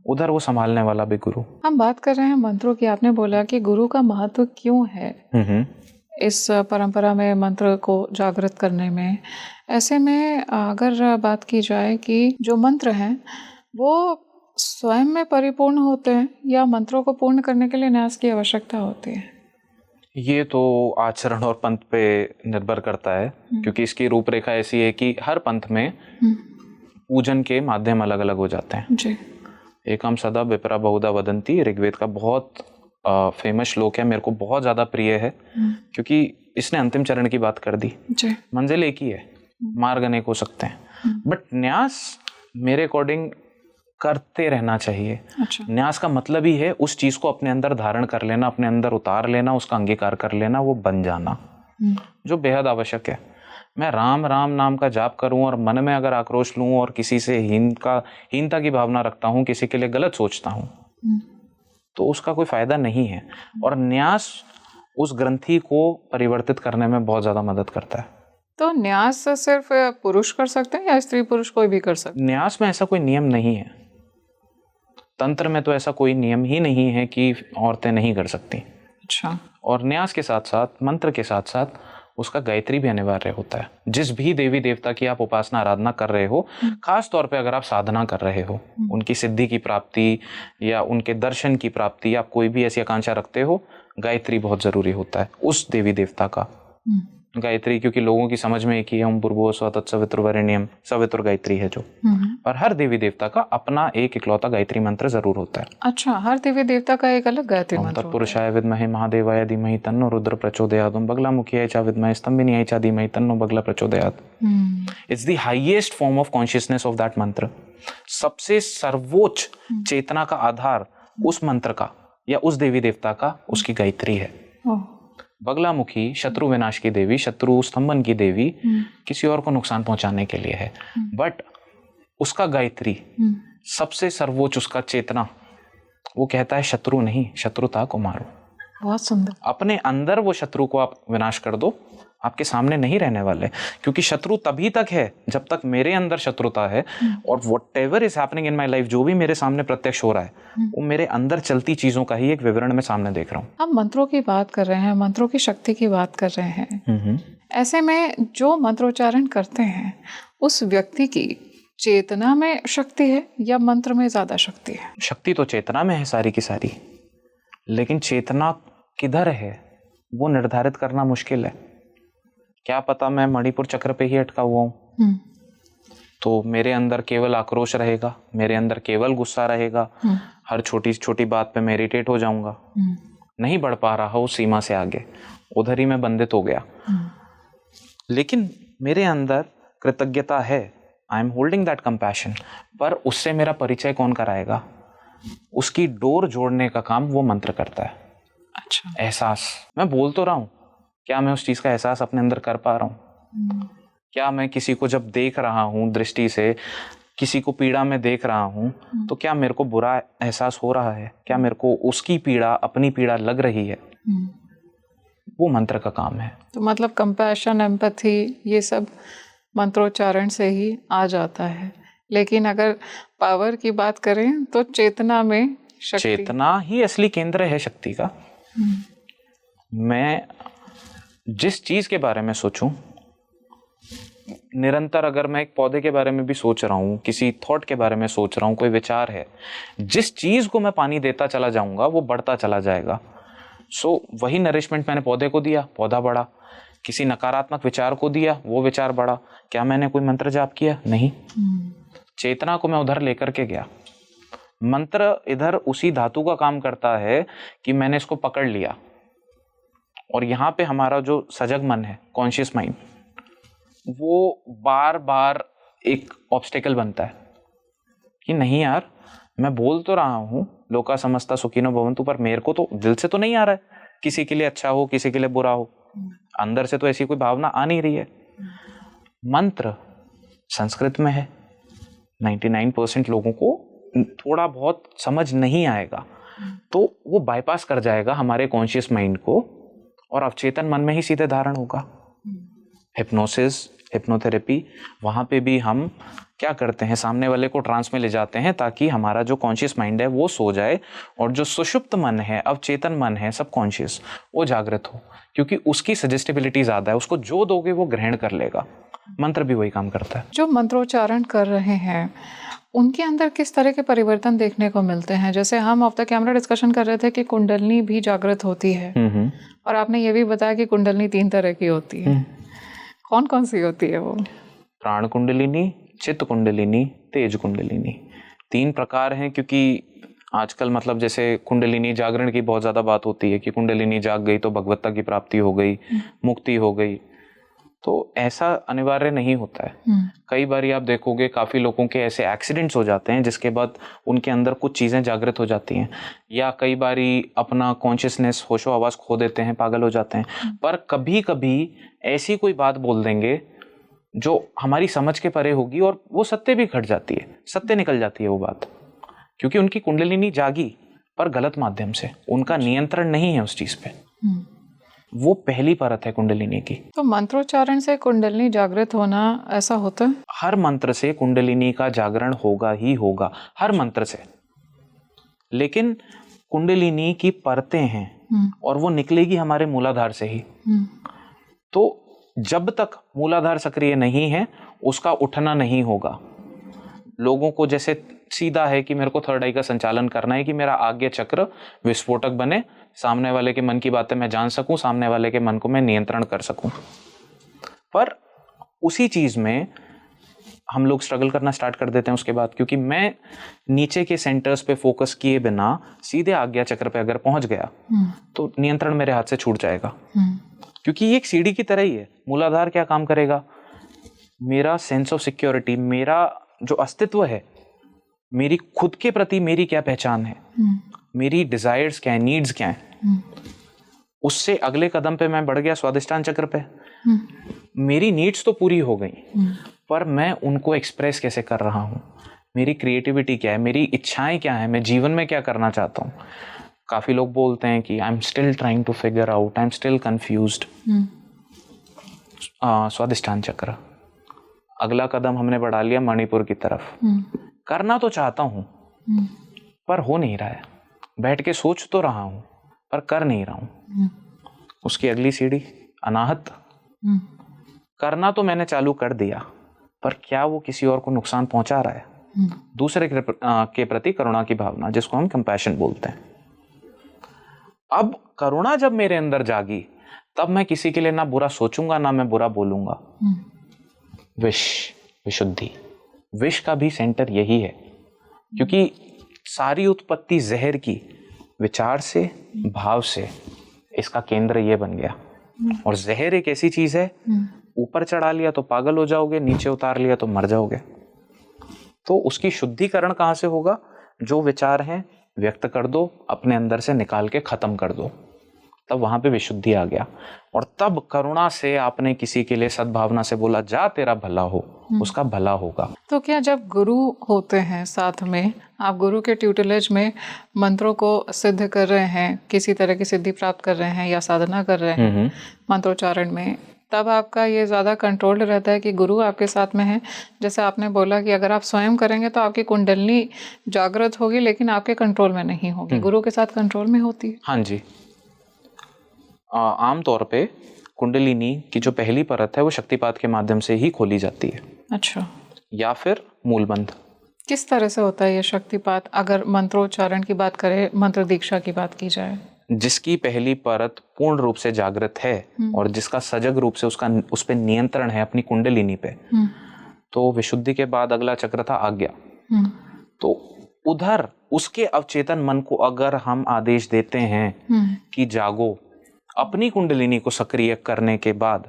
उधर वो संभालने वाला भी गुरु। हम बात कर रहे हैं मंत्रों की। आपने बोला कि गुरु का महत्व क्यों है इस परंपरा में, मंत्र को जागृत करने में। ऐसे में अगर बात की जाए कि जो मंत्र हैं वो स्वयं में परिपूर्ण होते हैं या मंत्रों को पूर्ण करने के लिए न्यास की आवश्यकता होती है? ये तो आचरण और पंथ पे निर्भर करता है, क्योंकि इसकी रूपरेखा ऐसी है कि हर पंथ में पूजन के माध्यम अलग अलग हो जाते हैं जी। एकम सदा विप्रा बहुधा वदंती ऋग्वेद का बहुत फेमस श्लोक है, मेरे को बहुत ज़्यादा प्रिय है, क्योंकि इसने अंतिम चरण की बात कर दी। मंजिल एक ही है, मार्ग अनेक हो सकते हैं, बट न्यास मेरे अकॉर्डिंग करते रहना चाहिए। अच्छा। न्यास का मतलब ही है उस चीज को अपने अंदर धारण कर लेना, अपने अंदर उतार लेना, उसका अंगीकार कर लेना, वो बन जाना, जो बेहद आवश्यक है। मैं राम राम नाम का जाप करूं और मन में अगर आक्रोश लूं और किसी से हीनता की भावना रखता हूं, किसी के लिए गलत सोचता हूं, तो उसका कोई फायदा नहीं है। और न्यास उस ग्रंथि को परिवर्तित करने में बहुत ज्यादा मदद करता है। तो न्यास सिर्फ पुरुष कर सकते हैं या स्त्री पुरुष कोई भी कर सकते हैं? न्यास में ऐसा कोई नियम नहीं है, तंत्र में तो ऐसा कोई नियम ही नहीं है कि औरतें नहीं कर सकती। अच्छा। और न्यास के साथ साथ, मंत्र के साथ साथ उसका गायत्री भी अनिवार्य होता है। जिस भी देवी देवता की आप उपासना आराधना कर रहे हो, खास तौर पे अगर आप साधना कर रहे हो, उनकी सिद्धि की प्राप्ति या उनके दर्शन की प्राप्ति, आप कोई भी ऐसी आकांक्षा रखते हो, गायत्री बहुत जरूरी होता है उस देवी देवता का। गायत्री, क्योंकि लोगों की समझ में एक ही है, ओम भूर्भुवः स्वः तत्सवितुर्वरेण्यम, सवितुर गायत्री है जो, पर हर देवी देवता का अपना एक इकलौता गायत्री मंत्र जरूर होता है। अच्छा, हर देवी देवता का एक अलग गायत्री ओम मंत्र होता है। तत्पुरुषाय विद्महे महादेवाय धीमहि तन्नो रुद्र प्रचोदयात्, ओम बगलामुखियाय च विद्महे स्तंभिनीय च धीमहि तन्नो बगला प्रचोदयात्। It's the highest form of consciousness of that मंत्र। सबसे सर्वोच्च चेतना का आधार उस मंत्र का या उस देवी देवता का उसकी गायत्री है। बगलामुखी शत्रु विनाश की देवी, शत्रु स्तंभन की देवी, किसी और को नुकसान पहुंचाने के लिए है, बट उसका गायत्री सबसे सर्वोच्च, उसका चेतना वो कहता है शत्रु नहीं, शत्रुता को मारो। बहुत सुंदर। अपने अंदर वो शत्रु को आप विनाश कर दो, आपके सामने नहीं रहने वाले, क्योंकि शत्रु तभी तक है जब तक मेरे अंदर शत्रुता है। और whatever is happening in my life, जो भी मेरे सामने प्रत्यक्ष हो रहा है, वो मेरे अंदर चलती चीजों का ही एक विवरण मैं सामने देख रहा हूँ। हम मंत्रों की बात कर रहे हैं, मंत्रों की शक्ति की बात कर रहे हैं। ऐसे में जो मंत्रोच्चारण करते हैं उस व्यक्ति की चेतना में शक्ति है या मंत्र में ज्यादा शक्ति है? शक्ति तो चेतना में है सारी की सारी, लेकिन चेतना किधर है वो निर्धारित करना मुश्किल है। क्या पता मैं मणिपुर चक्र पे ही अटका हुआ हूँ, तो मेरे अंदर केवल आक्रोश रहेगा, मेरे अंदर केवल गुस्सा रहेगा, हर छोटी छोटी बात पे मैं इरिटेट हो जाऊंगा, नहीं बढ़ पा रहा उस सीमा से आगे, उधर ही मैं बंधित हो गया। लेकिन मेरे अंदर कृतज्ञता है, I am holding that compassion, पर उससे मेरा परिचय कौन कराएगा? उसकी डोर जोड़ने का काम वो मंत्र करता है। अच्छा, एहसास मैं बोल तो रहा हूँ, क्या मैं उस चीज का एहसास अपने अंदर कर पा रहा हूँ? क्या मैं किसी को जब देख रहा हूँ दृष्टि से, किसी को पीड़ा में देख रहा हूँ, तो क्या मेरे को बुरा एहसास हो रहा है? क्या मेरे को उसकी पीड़ा अपनी पीड़ा लग रही है? वो मंत्र का काम है। तो मतलब कंपैशन, एम्पैथी, ये सब मंत्रोच्चारण से ही आ जाता है। लेकिन अगर पावर की बात करें तो चेतना में शक्ति, चेतना ही असली केंद्र है शक्ति का। मैं जिस चीज के बारे में सोचूं, निरंतर अगर मैं एक पौधे के बारे में भी सोच रहा हूं, किसी थॉट के बारे में सोच रहा हूं, कोई विचार है, जिस चीज को मैं पानी देता चला जाऊंगा वो बढ़ता चला जाएगा। सो वही नरिशमेंट मैंने पौधे को दिया, पौधा बढ़ा। किसी नकारात्मक विचार को दिया, वो विचार बढ़ा। क्या मैंने कोई मंत्र जाप किया? नहीं। चेतना को मैं उधर लेकर के गया। मंत्र इधर उसी धातु का काम करता है कि मैंने इसको पकड़ लिया, और यहाँ पे हमारा जो सजग मन है, कॉन्शियस माइंड, वो बार बार एक ऑब्स्टेकल बनता है कि नहीं यार, मैं बोल तो रहा हूँ लोका समस्ता सुखिनो भवन्तु, पर मेरे को तो दिल से तो नहीं आ रहा है किसी के लिए अच्छा हो, किसी के लिए बुरा हो। अंदर से तो ऐसी कोई भावना आ नहीं रही है। मंत्र संस्कृत में है, 99% लोगों को थोड़ा बहुत समझ नहीं आएगा, तो वो बाईपास कर जाएगा हमारे कॉन्शियस माइंड को और अवचेतन मन में ही सीधे धारण होगा। हिप्नोसिस, हिप्नोथेरेपी, वहाँ पे भी हम क्या करते हैं, सामने वाले को ट्रांस में ले जाते हैं ताकि हमारा जो कॉन्शियस माइंड है वो सो जाए और जो सुषुप्त मन है, अवचेतन मन है, सब कॉन्शियस, वो जागृत हो, क्योंकि उसकी सजेस्टिबिलिटी ज़्यादा है, उसको जो दोगे वो ग्रहण कर लेगा। मंत्र भी वही काम करता है। जो मंत्रोच्चारण कर रहे हैं उनके अंदर किस तरह के परिवर्तन देखने को मिलते हैं? जैसे हम ऑफ द कैमरा डिस्कशन कर रहे थे कि कुंडलनी भी जागृत होती है, और आपने ये भी बताया कि कुंडलनी 3 तरह की होती है। कौन कौन सी होती है वो? प्राण कुंडलिनी, चित्त कुंडलिनी, तेज कुंडलिनी, 3 प्रकार हैं। क्योंकि आजकल मतलब जैसे कुंडलिनी जागरण की बहुत ज़्यादा बात होती है कि कुंडलिनी जाग गई तो भगवत्ता की प्राप्ति हो गई, मुक्ति हो गई, तो ऐसा अनिवार्य नहीं होता है। कई बार आप देखोगे काफ़ी लोगों के ऐसे एक्सीडेंट्स हो जाते हैं जिसके बाद उनके अंदर कुछ चीज़ें जागृत हो जाती हैं, या कई बार अपना कॉन्शियसनेस, होशो आवाज़ खो देते हैं, पागल हो जाते हैं। पर कभी कभी ऐसी कोई बात बोल देंगे जो हमारी समझ के परे होगी और वो सत्य भी घट जाती है, सत्य निकल जाती है वो बात, क्योंकि उनकी कुंडलिनी जागी पर गलत माध्यम से, उनका नियंत्रण नहीं है उस चीज़ पे। वो पहली परत है कुंडलिनी की। तो मंत्रोच्चारण से कुंडलिनी जागृत होना ऐसा होता है? हर मंत्र से कुंडलिनी का जागरण होगा ही होगा, हर मंत्र से। लेकिन कुंडलिनी की परतें हैं और वो निकलेगी हमारे मूलाधार से ही। तो जब तक मूलाधार सक्रिय नहीं है उसका उठना नहीं होगा। लोगों को जैसे सीधा है कि मेरे को थर्ड आई का संचालन करना है कि मेरा आज्ञा चक्र विस्फोटक बने, सामने वाले के मन की बातें मैं जान सकूं, सामने वाले के मन को मैं नियंत्रण कर सकूं। पर उसी चीज में हम लोग स्ट्रगल करना स्टार्ट कर देते हैं उसके बाद, क्योंकि मैं नीचे के सेंटर्स पे फोकस किए बिना सीधे आज्ञा चक्र पे अगर पहुंच गया तो नियंत्रण मेरे हाथ से छूट जाएगा। क्योंकि ये एक सीढ़ी की तरह ही है। मूलाधार क्या काम करेगा? मेरा सेंस ऑफ सिक्योरिटी, मेरा जो अस्तित्व है, मेरी खुद के प्रति मेरी क्या पहचान है, मेरी डिजायर्स क्या है, नीड्स क्या है, उससे अगले कदम पे मैं बढ़ गया स्वादिष्टान चक्र पे। मेरी नीड्स तो पूरी हो गई, पर मैं उनको एक्सप्रेस कैसे कर रहा हूँ, मेरी क्रिएटिविटी क्या है, मेरी इच्छाएं क्या है, मैं जीवन में क्या करना चाहता हूँ। काफी लोग बोलते हैं कि I am still trying to figure out, I am still confused. Swadhisthana chakra, अगला कदम हमने बढ़ा लिया मणिपुर की तरफ। करना तो चाहता हूं पर हो नहीं रहा है, बैठ के सोच तो रहा हूं पर कर नहीं रहा हूं। उसकी अगली सीढ़ी अनाहत, करना तो मैंने चालू कर दिया पर क्या वो किसी और को नुकसान पहुंचा रहा है? दूसरे के प्रति करुणा की भावना, जिसको हम कंपैशन बोलते हैं। अब करुणा जब मेरे अंदर जागी तब मैं किसी के लिए ना बुरा सोचूंगा ना मैं बुरा बोलूंगा। विशुद्धि, विष का भी सेंटर यही है, क्योंकि सारी उत्पत्ति जहर की विचार से, भाव से, इसका केंद्र ये बन गया। और जहर एक ऐसी चीज है, ऊपर चढ़ा लिया तो पागल हो जाओगे, नीचे उतार लिया तो मर जाओगे। तो उसकी शुद्धिकरण कहां से होगा? जो विचार हैं व्यक्त कर दो, अपने अंदर से निकाल के खत्म कर दो, तब वहां पे विशुद्धि आ गया। और तब करुणा से आपने किसी के लिए सद्भावना से बोला, जा तेरा भला हो, उसका भला होगा। तो क्या जब गुरु होते हैं साथ में, आप गुरु के ट्यूटलेज में मंत्रों को सिद्ध कर रहे हैं, किसी तरह की सिद्धि प्राप्त कर रहे हैं या साधना कर रहे हैं मंत्रोच्चारण में, तब आपका ये ज़्यादा कंट्रोल्ड रहता है कि गुरु आपके साथ में है? जैसे आपने बोला कि अगर आप स्वयं करेंगे तो आपकी कुंडलनी जागृत होगी लेकिन आपके कंट्रोल में नहीं होगी, गुरु के साथ कंट्रोल में होती है। हाँ जी, आम तौर पे कुंडलिनी की जो पहली परत है वो शक्तिपात के माध्यम से ही खोली जाती है। अच्छा, या फिर मूलबंध। किस तरह से होता है ये शक्तिपात, अगर मंत्रोच्चारण की बात करें, मंत्र दीक्षा की बात की जाए? जिसकी पहली परत पूर्ण रूप से जागृत है और जिसका सजग रूप से उस पे नियंत्रण है अपनी कुंडलिनी पे, तो विशुद्धि के बाद अगला चक्र था आज्ञा। तो उधर उसके अवचेतन मन को अगर हम आदेश देते हैं कि जागो, अपनी कुंडलिनी को सक्रिय करने के बाद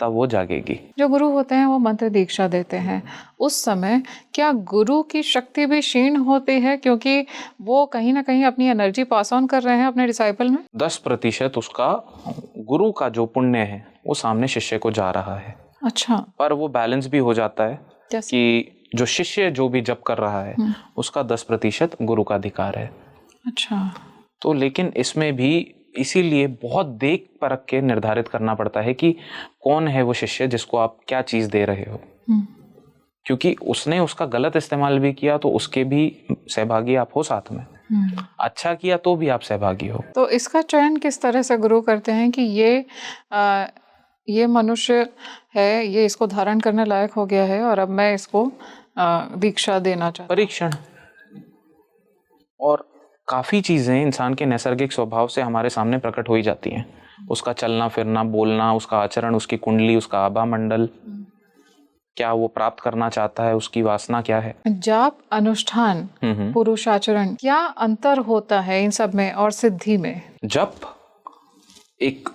तब वो जागेगी। जो गुरु होते हैं वो मंत्र दीक्षा देते हैं, उस समय क्या गुरु की शक्ति भी क्षीण होती है, क्योंकि वो कहीं ना कहीं अपनी एनर्जी पास ऑन कर रहे हैं अपने डिसाइपल में? 10% उसका गुरु का जो पुण्य है वो सामने शिष्य को जा रहा है। अच्छा, पर वो बैलेंस भी हो जाता है कैसे? कि जो शिष्य जो भी जप कर रहा है उसका 10% गुरु का अधिकार है। अच्छा, तो लेकिन इसमें भी इसीलिए बहुत देख परख के निर्धारित करना पड़ता है कि कौन है वो शिष्य जिसको आप क्या चीज दे रहे हो, क्योंकि उसने उसका गलत इस्तेमाल भी किया तो उसके भी सहभागी आप हो साथ में, अच्छा किया तो भी आप सहभागी हो। तो इसका चयन किस तरह से गुरु करते हैं कि ये मनुष्य है, ये इसको धारण करने लायक हो गया है और अब मैं इसको दीक्षा देना चाहता हूं? परीक्षण और काफ़ी चीज़ें इंसान के नैसर्गिक स्वभाव से हमारे सामने प्रकट हो ही जाती हैं। उसका चलना फिरना, बोलना, उसका आचरण, उसकी कुंडली, उसका आभा मंडल, क्या वो प्राप्त करना चाहता है, उसकी वासना क्या है। जाप, अनुष्ठान, पुरुषाचरण, क्या अंतर होता है इन सब में और सिद्धि में? जप एक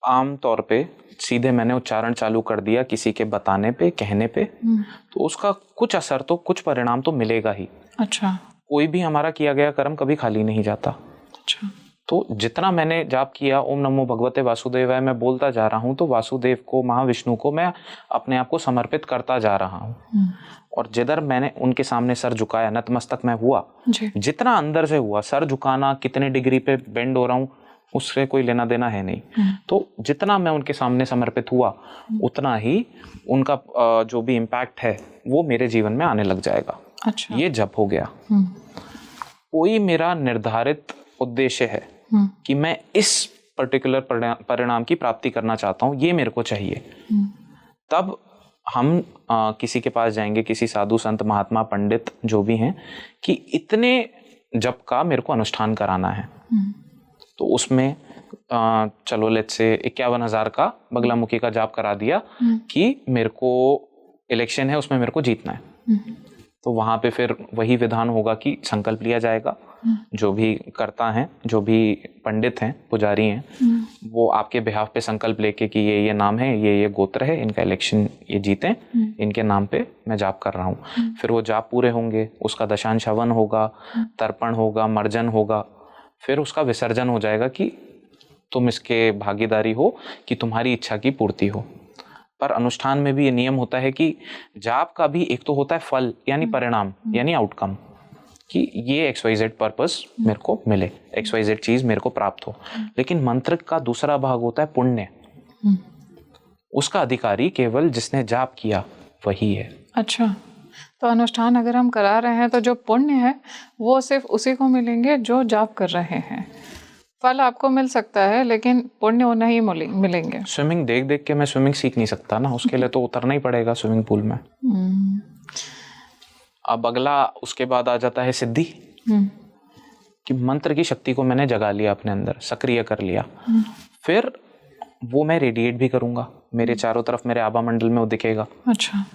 आम तौर पे सीधे मैंने उच्चारण चालू कर दिया किसी के बताने पे, कहने पे, तो उसका कुछ असर तो, कुछ परिणाम तो मिलेगा ही। अच्छा, कोई भी हमारा किया गया कर्म कभी खाली नहीं जाता। अच्छा, तो जितना मैंने जाप किया ओम नमो भगवते वासुदेवाय मैं बोलता जा रहा हूँ, तो वासुदेव को, महाविष्णु को मैं अपने आप को समर्पित करता जा रहा हूँ। और जिधर मैंने उनके सामने सर झुकाया, नतमस्तक मैं हुआ, जितना अंदर से हुआ, सर झुकाना कितने डिग्री पे बेंड हो रहा हूँ उससे कोई लेना देना है नहीं। तो जितना मैं उनके सामने समर्पित हुआ उतना ही उनका जो भी इम्पैक्ट है वो मेरे जीवन में आने लग जाएगा। अच्छा, ये जप हो गया। कोई मेरा निर्धारित उद्देश्य है कि मैं इस पर्टिकुलर परिणाम की प्राप्ति करना चाहता हूँ, ये मेरे को चाहिए। तब हम किसी के पास जाएंगे, किसी साधु संत महात्मा पंडित जो भी हैं, कि इतने जप का मेरे को अनुष्ठान कराना है। तो उसमें चलो लेट्स से 51,000 का बगलामुखी का जाप करा दिया कि मेरे को इलेक्शन है, उसमें मेरे को जीतना है। तो वहाँ पे फिर वही विधान होगा कि संकल्प लिया जाएगा। जो भी कर्ता हैं, जो भी पंडित हैं, पुजारी हैं, वो आपके बिहाफ पे संकल्प लेके कि ये नाम है, ये गोत्र है, इनका इलेक्शन ये जीतें, इनके नाम पे मैं जाप कर रहा हूँ। फिर वो जाप पूरे होंगे, उसका दशांश हवन होगा, तर्पण होगा, मर्जन होगा, फिर उसका विसर्जन हो जाएगा कि तुम इसके भागीदारी हो, कि तुम्हारी इच्छा की पूर्ति हो। पर अनुष्ठान में भी ये नियम होता है कि जाप का भी एक तो होता है फल यानी परिणाम यानी आउटकम, कि ये XYZ पर्पस मेरे को मिले, XYZ चीज मेरे को प्राप्त हो। लेकिन मंत्र का दूसरा भाग होता है पुण्य। उसका अधिकारी केवल जिसने जाप किया वही है। अच्छा, तो अनुष्ठान अगर हम करा रहे हैं तो जो पुण्य है वो सिर्फ उसी को मिलेंगे जो जाप कर रहे हैं। फल आपको मिल सकता है लेकिन पुण्य वो नहीं मिलेंगे। स्विमिंग देख देख के मैं स्विमिंग सीख नहीं सकता ना, उसके लिए तो उतरना ही पड़ेगा स्विमिंग पूल में। अब अगला उसके बाद आ जाता है सिद्धि, कि मंत्र की शक्ति को मैंने जगा लिया अपने अंदर, सक्रिय कर लिया। फिर वो मैं रेडिएट भी करूंगा, मेरे चारों तरफ मेरे आभा मंडल में वो दिखेगा। अच्छा,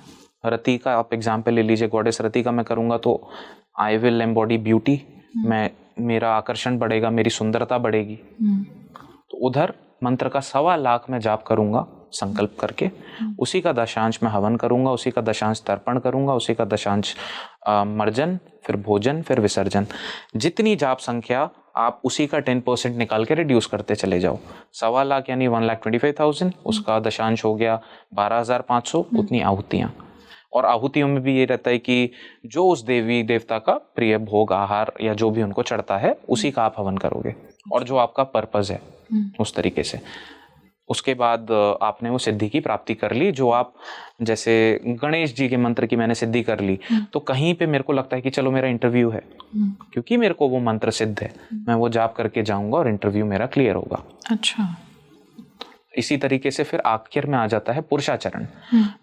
रति का आप एग्जाम्पल ले लीजिए, गॉडेस रति का मैं करूंगा तो आई विल एम्बॉडी ब्यूटी, मेरा आकर्षण बढ़ेगा, मेरी सुंदरता बढ़ेगी। तो उधर मंत्र का 1.25 लाख मैं जाप करूंगा संकल्प करके, उसी का दशांश मैं हवन करूंगा, उसी का दशांश तर्पण करूंगा, उसी का दशांश मर्जन, फिर भोजन, फिर विसर्जन। जितनी जाप संख्या आप उसी का 10% निकाल के रिड्यूस करते चले जाओ। 1.25 लाख यानी 1,25,000, उसका दशांश हो गया 12,500, उतनी आहुतियां। और आहुतियों में भी ये रहता है कि जो उस देवी देवता का प्रिय भोग आहार या जो भी उनको चढ़ता है उसी का आप हवन करोगे, और जो आपका पर्पस है उस तरीके से। उसके बाद आपने वो सिद्धि की प्राप्ति कर ली। जो आप जैसे गणेश जी के मंत्र की मैंने सिद्धि कर ली, तो कहीं पे मेरे को लगता है कि चलो मेरा इंटरव्यू है, क्योंकि मेरे को वो मंत्र सिद्ध है, मैं वो जाप करके जाऊंगा और इंटरव्यू मेरा क्लियर होगा। अच्छा, इसी तरीके से फिर आखिर में आ जाता है पुरुषाचरण।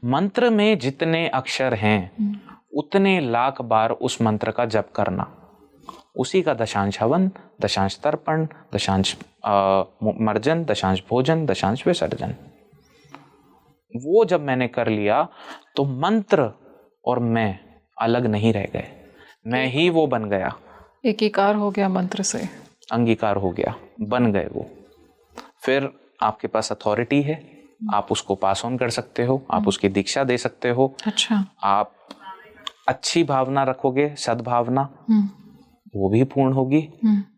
मंत्र में जितने अक्षर हैं उतने लाख बार उस मंत्र का जप करना, उसी का दशांश हवन, दशांश तर्पण, दशांश मर्जन, दशांश भोजन, दशांश विसर्जन। वो जब मैंने कर लिया तो मंत्र और मैं अलग नहीं रह गए, मैं ही वो बन गया, एकीकार हो गया मंत्र से, अंगीकार हो गया, बन गए वो। फिर आपके पास अथॉरिटी है, आप उसको पास ऑन कर सकते हो, आप उसकी दीक्षा दे सकते हो। अच्छा, आप अच्छी भावना रखोगे, सद्भावना, वो भी पूर्ण होगी।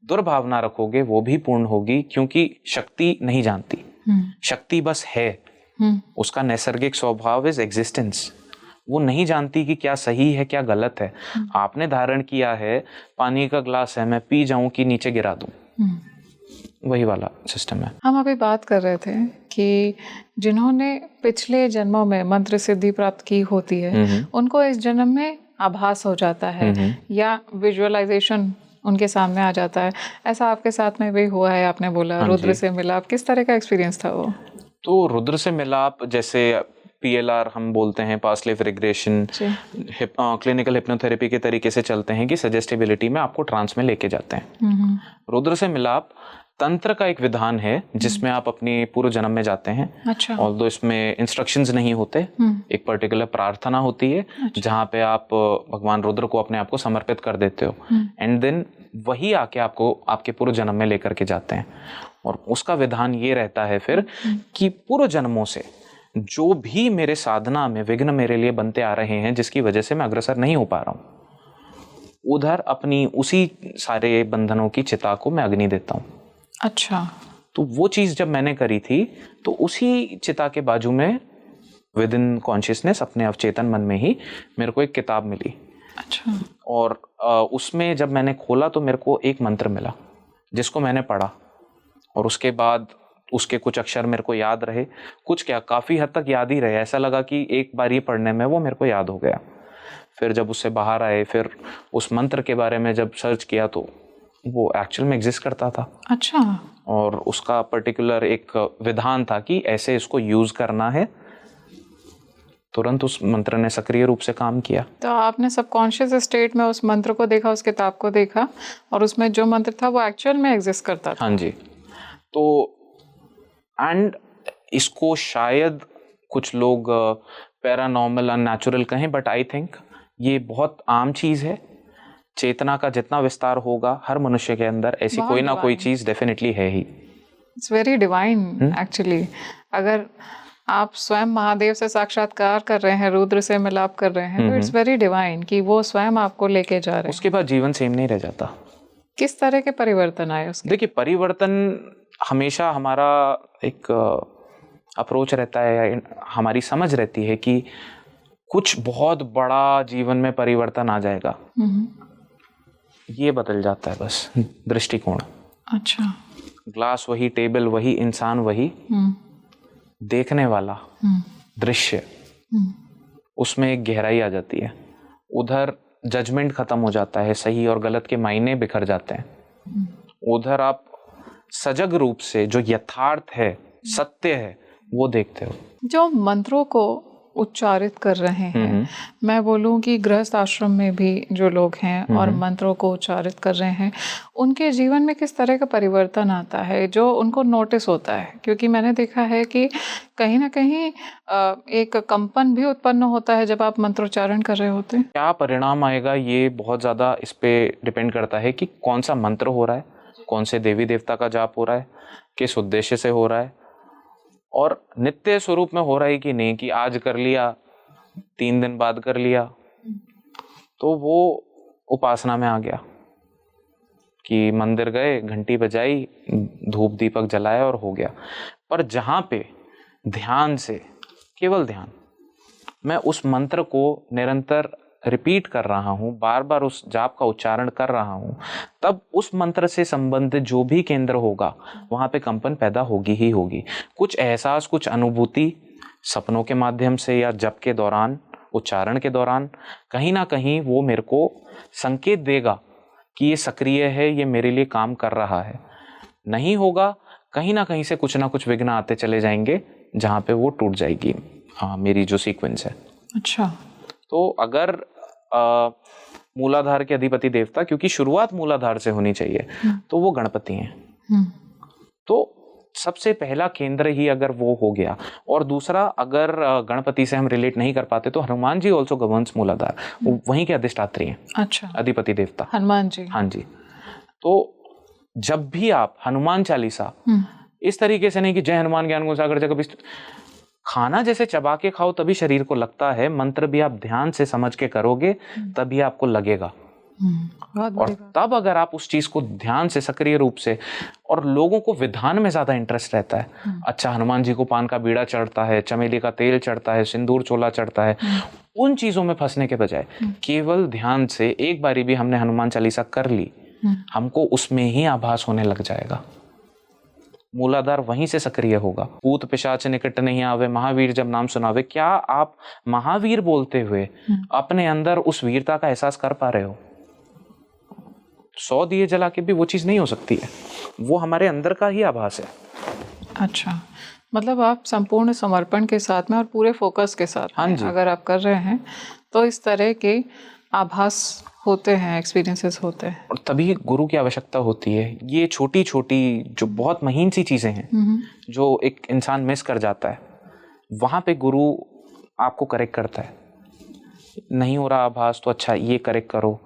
दुर्भावना रखोगे, वो भी पूर्ण होगी, क्योंकि शक्ति नहीं जानती, शक्ति बस है, उसका नैसर्गिक स्वभाव इज एग्जिस्टेंस। वो नहीं जानती कि क्या सही है क्या गलत है। आपने धारण किया है पानी का ग्लास है, मैं पी जाऊं कि नीचे गिरा दूं, वही वाला सिस्टम है। हम अभी बात कर रहे थे कि जिन्होंने पिछले जन्मों में मंत्र सिद्धि प्राप्त की होती है उनको इस जन्म में आभास हो जाता है या विजुअलाइजेशन उनके सामने आ जाता है। ऐसा आपके साथ में भी हुआ है? आपने बोला रुद्र से मिलाप, किस तरह का एक्सपीरियंस था वो? तो रुद्र से मिलाप जैसे PLR हम बोलते हैं, past life regression, clinical hypnotherapy के तरीके से चलते हैं कि सजेस्टिबिलिटी में आपको ट्रांस में लेके जाते हैं। रुद्र से मिलाप तंत्र का एक विधान है जिसमें आप अपनी पूर्व जन्म में जाते हैं। अच्छा। ऑल्दो इसमें इंस्ट्रक्शंस नहीं होते, एक पर्टिकुलर प्रार्थना होती है। अच्छा। जहाँ पे आप भगवान रुद्र को अपने आप को समर्पित कर देते हो, एंड देन वही आके आपको आपके पूर्व जन्म में लेकर के जाते हैं। और उसका विधान ये रहता है फिर कि पूर्व जन्मों से जो भी मेरे साधना में विघ्न मेरे लिए बनते आ रहे हैं, जिसकी वजह से मैं अग्रसर नहीं हो पा रहा हूँ, उधर अपनी उसी सारे बंधनों की चिता को मैं अग्नि देता हूँ। अच्छा। तो वो चीज जब मैंने करी थी तो उसी चिता के बाजू में विद इन कॉन्शियसनेस, अपने अवचेतन मन में ही मेरे को एक किताब मिली। अच्छा। और उसमें जब मैंने खोला तो मेरे को एक मंत्र मिला जिसको मैंने पढ़ा, और उसके बाद उसके कुछ अक्षर मेरे को याद रहे, कुछ क्या काफ़ी हद तक याद ही रहे। ऐसा लगा कि एक बार ये पढ़ने में वो मेरे को याद हो गया। फिर जब उससे बाहर आए, फिर उस मंत्र के बारे में जब सर्च किया तो वो एक्चुअल में एग्जिस्ट करता था अच्छा। और उसका पर्टिकुलर एक विधान था कि ऐसे इसको यूज करना है। तुरंत उस मंत्र ने सक्रिय रूप से काम किया। तो आपने सबकॉन्शियस स्टेट में उस मंत्र को देखा, उस किताब को देखा, और उसमें जो मंत्र था वो एक्चुअल में एग्जिस्ट करता था। हाँ जी। तो एंड इसको शायद कुछ लोग पैरानॉर्मल अननेचुरल कहें, बट आई थिंक ये बहुत आम चीज़ है। चेतना का जितना विस्तार होगा हर मनुष्य के अंदर ऐसी बहुत कोई ना कोई divine। चीज़ डेफिनेटली है ही। It's very divine actually. अगर आप स्वयं महादेव से साक्षात्कार कर रहे हैं, रुद्र से मिलाप कर रहे हैं, तो इट्स वेरी डिवाइन कि वो स्वयं आपको लेके जा रहे हैं। उसके बाद जीवन सेम नहीं रह जाता। किस तरह के परिवर्तन आए उसके? देखिए, परिवर्तन हमेशा हमारा एक अप्रोच रहता है, हमारी समझ रहती है कि कुछ बहुत बड़ा जीवन में परिवर्तन आ जाएगा। ये बदल जाता है बस दृष्टिकोण। अच्छा। ग्लास वही, टेबल वही, इंसान वही, देखने वाला दृश्य उसमें एक गहराई आ जाती है। उधर जजमेंट खत्म हो जाता है, सही और गलत के मायने बिखर जाते हैं। उधर आप सजग रूप से जो यथार्थ है, सत्य है, वो देखते हो। जो मंत्रों को उच्चारित कर रहे हैं, मैं बोलूं कि गृहस्थ आश्रम में भी जो लोग हैं और मंत्रों को उच्चारित कर रहे हैं, उनके जीवन में किस तरह का परिवर्तन आता है जो उनको नोटिस होता है? क्योंकि मैंने देखा है कि कहीं ना कहीं एक कंपन भी उत्पन्न होता है जब आप मंत्रोच्चारण कर रहे होते हैं। क्या परिणाम आएगा ये बहुत ज़्यादा इस पे डिपेंड करता है कि कौन सा मंत्र हो रहा है, कौन से देवी देवता का जाप हो रहा है, किस उद्देश्य से हो रहा है, और नित्य स्वरूप में हो रहा है कि नहीं, कि आज कर लिया 3 दिन बाद कर लिया, तो वो उपासना में आ गया कि मंदिर गए, घंटी बजाई, धूप दीपक जलाया और हो गया। पर जहाँ पे ध्यान से, केवल ध्यान, मैं उस मंत्र को निरंतर रिपीट कर रहा हूँ, बार बार उस जाप का उच्चारण कर रहा हूँ, तब उस मंत्र से संबंधित जो भी केंद्र होगा वहाँ पे कंपन पैदा होगी ही होगी। कुछ एहसास, कुछ अनुभूति सपनों के माध्यम से या जप के दौरान, उच्चारण के दौरान, कहीं ना कहीं वो मेरे को संकेत देगा कि ये सक्रिय है, ये मेरे लिए काम कर रहा है। नहीं होगा, कहीं ना कहीं से कुछ ना कुछ विघ्न आते चले जाएंगे जहाँ पे वो टूट जाएगी हाँ मेरी जो सीक्वेंस है। अच्छा। तो अगर मूलाधार के अधिपति देवता, क्योंकि शुरुआत मूलाधार से होनी चाहिए, तो वो गणपति हैं। तो सबसे पहला केंद्र ही अगर वो हो गया, और दूसरा अगर गणपति से हम रिलेट नहीं कर पाते तो हनुमान जी ऑल्सो गवर्न्स मूलाधार, वो वहीं के अधिष्ठात्री हैं। अच्छा। अधिपति देवता हनुमान जी। हाँ जी। तो जब भी आप हनुमान चालीसा इस तरीके से नहीं कि जय हनुमान ज्ञान गुण सागर जगत विस्तृत, खाना जैसे चबा के खाओ तभी शरीर को लगता है, मंत्र भी आप ध्यान से समझ के करोगे तभी आपको लगेगा। और तब अगर आप उस चीज को ध्यान से, सक्रिय रूप से, और लोगों को विधान में ज्यादा इंटरेस्ट रहता है, अच्छा हनुमान जी को पान का बीड़ा चढ़ता है, चमेली का तेल चढ़ता है, सिंदूर चोला चढ़ता है, उन चीजों में फंसने के बजाय केवल ध्यान से एक बारी भी हमने हनुमान चालीसा कर ली, हमको उसमें ही आभास होने लग जाएगा। मूलाधार वहीं से सक्रिय होगा। भूत पिशाच निकट नहीं आवे, महावीर जब नाम सुनावे। क्या आप महावीर बोलते हुए अपने अंदर उस वीरता का एहसास कर पा रहे हो? 100 दिए जला के भी वो चीज नहीं हो सकती है, वो हमारे अंदर का ही आभास है। अच्छा, मतलब आप संपूर्ण समर्पण के साथ में और पूरे फोकस के साथ हाँ जी। अगर आप कर रहे हैं तो इस तरह के आभास होते हैं, एक्सपीरियंसेस होते हैं। और तभी गुरु की आवश्यकता होती है। ये छोटी छोटी जो बहुत महीन सी चीजें हैं जो एक इंसान मिस कर जाता है, वहां पे गुरु आपको करेक्ट करता है। नहीं हो रहा आभास तो अच्छा ये करेक्ट करो,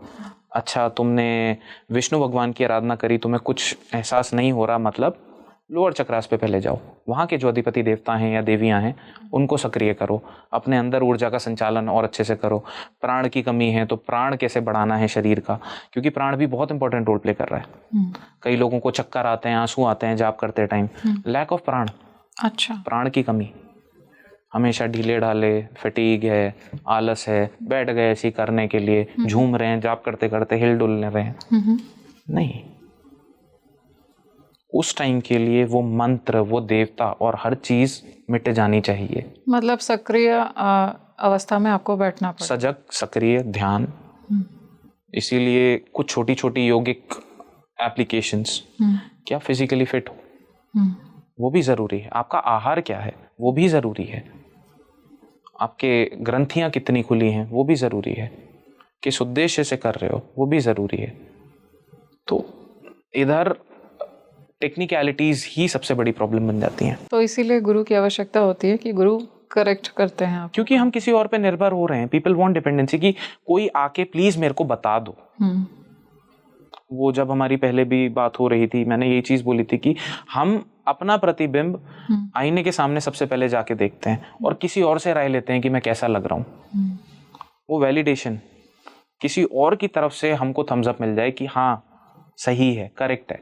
अच्छा तुमने विष्णु भगवान की आराधना करी, तुम्हें कुछ एहसास नहीं हो रहा, मतलब लोअर चक्रास पे पहले जाओ, वहाँ के जो अधिपति देवता हैं या देवियाँ हैं उनको सक्रिय करो, अपने अंदर ऊर्जा का संचालन और अच्छे से करो। प्राण की कमी है तो प्राण कैसे बढ़ाना है शरीर का, क्योंकि प्राण भी बहुत इंपॉर्टेंट रोल प्ले कर रहा है। कई लोगों को चक्कर आते हैं, आंसू आते हैं जाप करते टाइम, लैक ऑफ प्राण। अच्छा, प्राण की कमी, हमेशा ढीले ढाले, फटीग है, आलस है, बैठ गए ऐसी करने के लिए, झूम रहे हैं जाप करते करते, हिल डुल रहे हैं, नहीं। उस टाइम के लिए वो मंत्र, वो देवता और हर चीज मिट जानी चाहिए। मतलब सक्रिय अवस्था में आपको बैठना पड़ेगा, सजग, सक्रिय ध्यान। इसीलिए कुछ छोटी छोटी योगिक एप्लीकेशंस, क्या फिजिकली फिट हो वो भी ज़रूरी है, आपका आहार क्या है वो भी ज़रूरी है, आपके ग्रंथियाँ कितनी खुली हैं वो भी ज़रूरी है, किस उद्देश्य से कर रहे हो वो भी ज़रूरी है। तो इधर टेक्निकलिटीज़ ही सबसे बड़ी प्रॉब्लम बन जाती हैं। तो इसीलिए गुरु की आवश्यकता होती है कि गुरु करेक्ट करते हैं आप। क्योंकि हम किसी और पे निर्भर हो रहे हैं। पीपल वांट डिपेंडेंसी कि कोई आके प्लीज मेरे को बता दो। वो जब हमारी पहले भी बात हो रही थी, मैंने यही चीज बोली थी कि हम अपना प्रतिबिंब आईने के सामने सबसे पहले जाके देखते हैं और किसी और से राय लेते हैं कि मैं कैसा लग रहा हूँ। वो वैलिडेशन किसी और की तरफ से हमको थम्स अप मिल जाए कि हाँ सही है, करेक्ट है,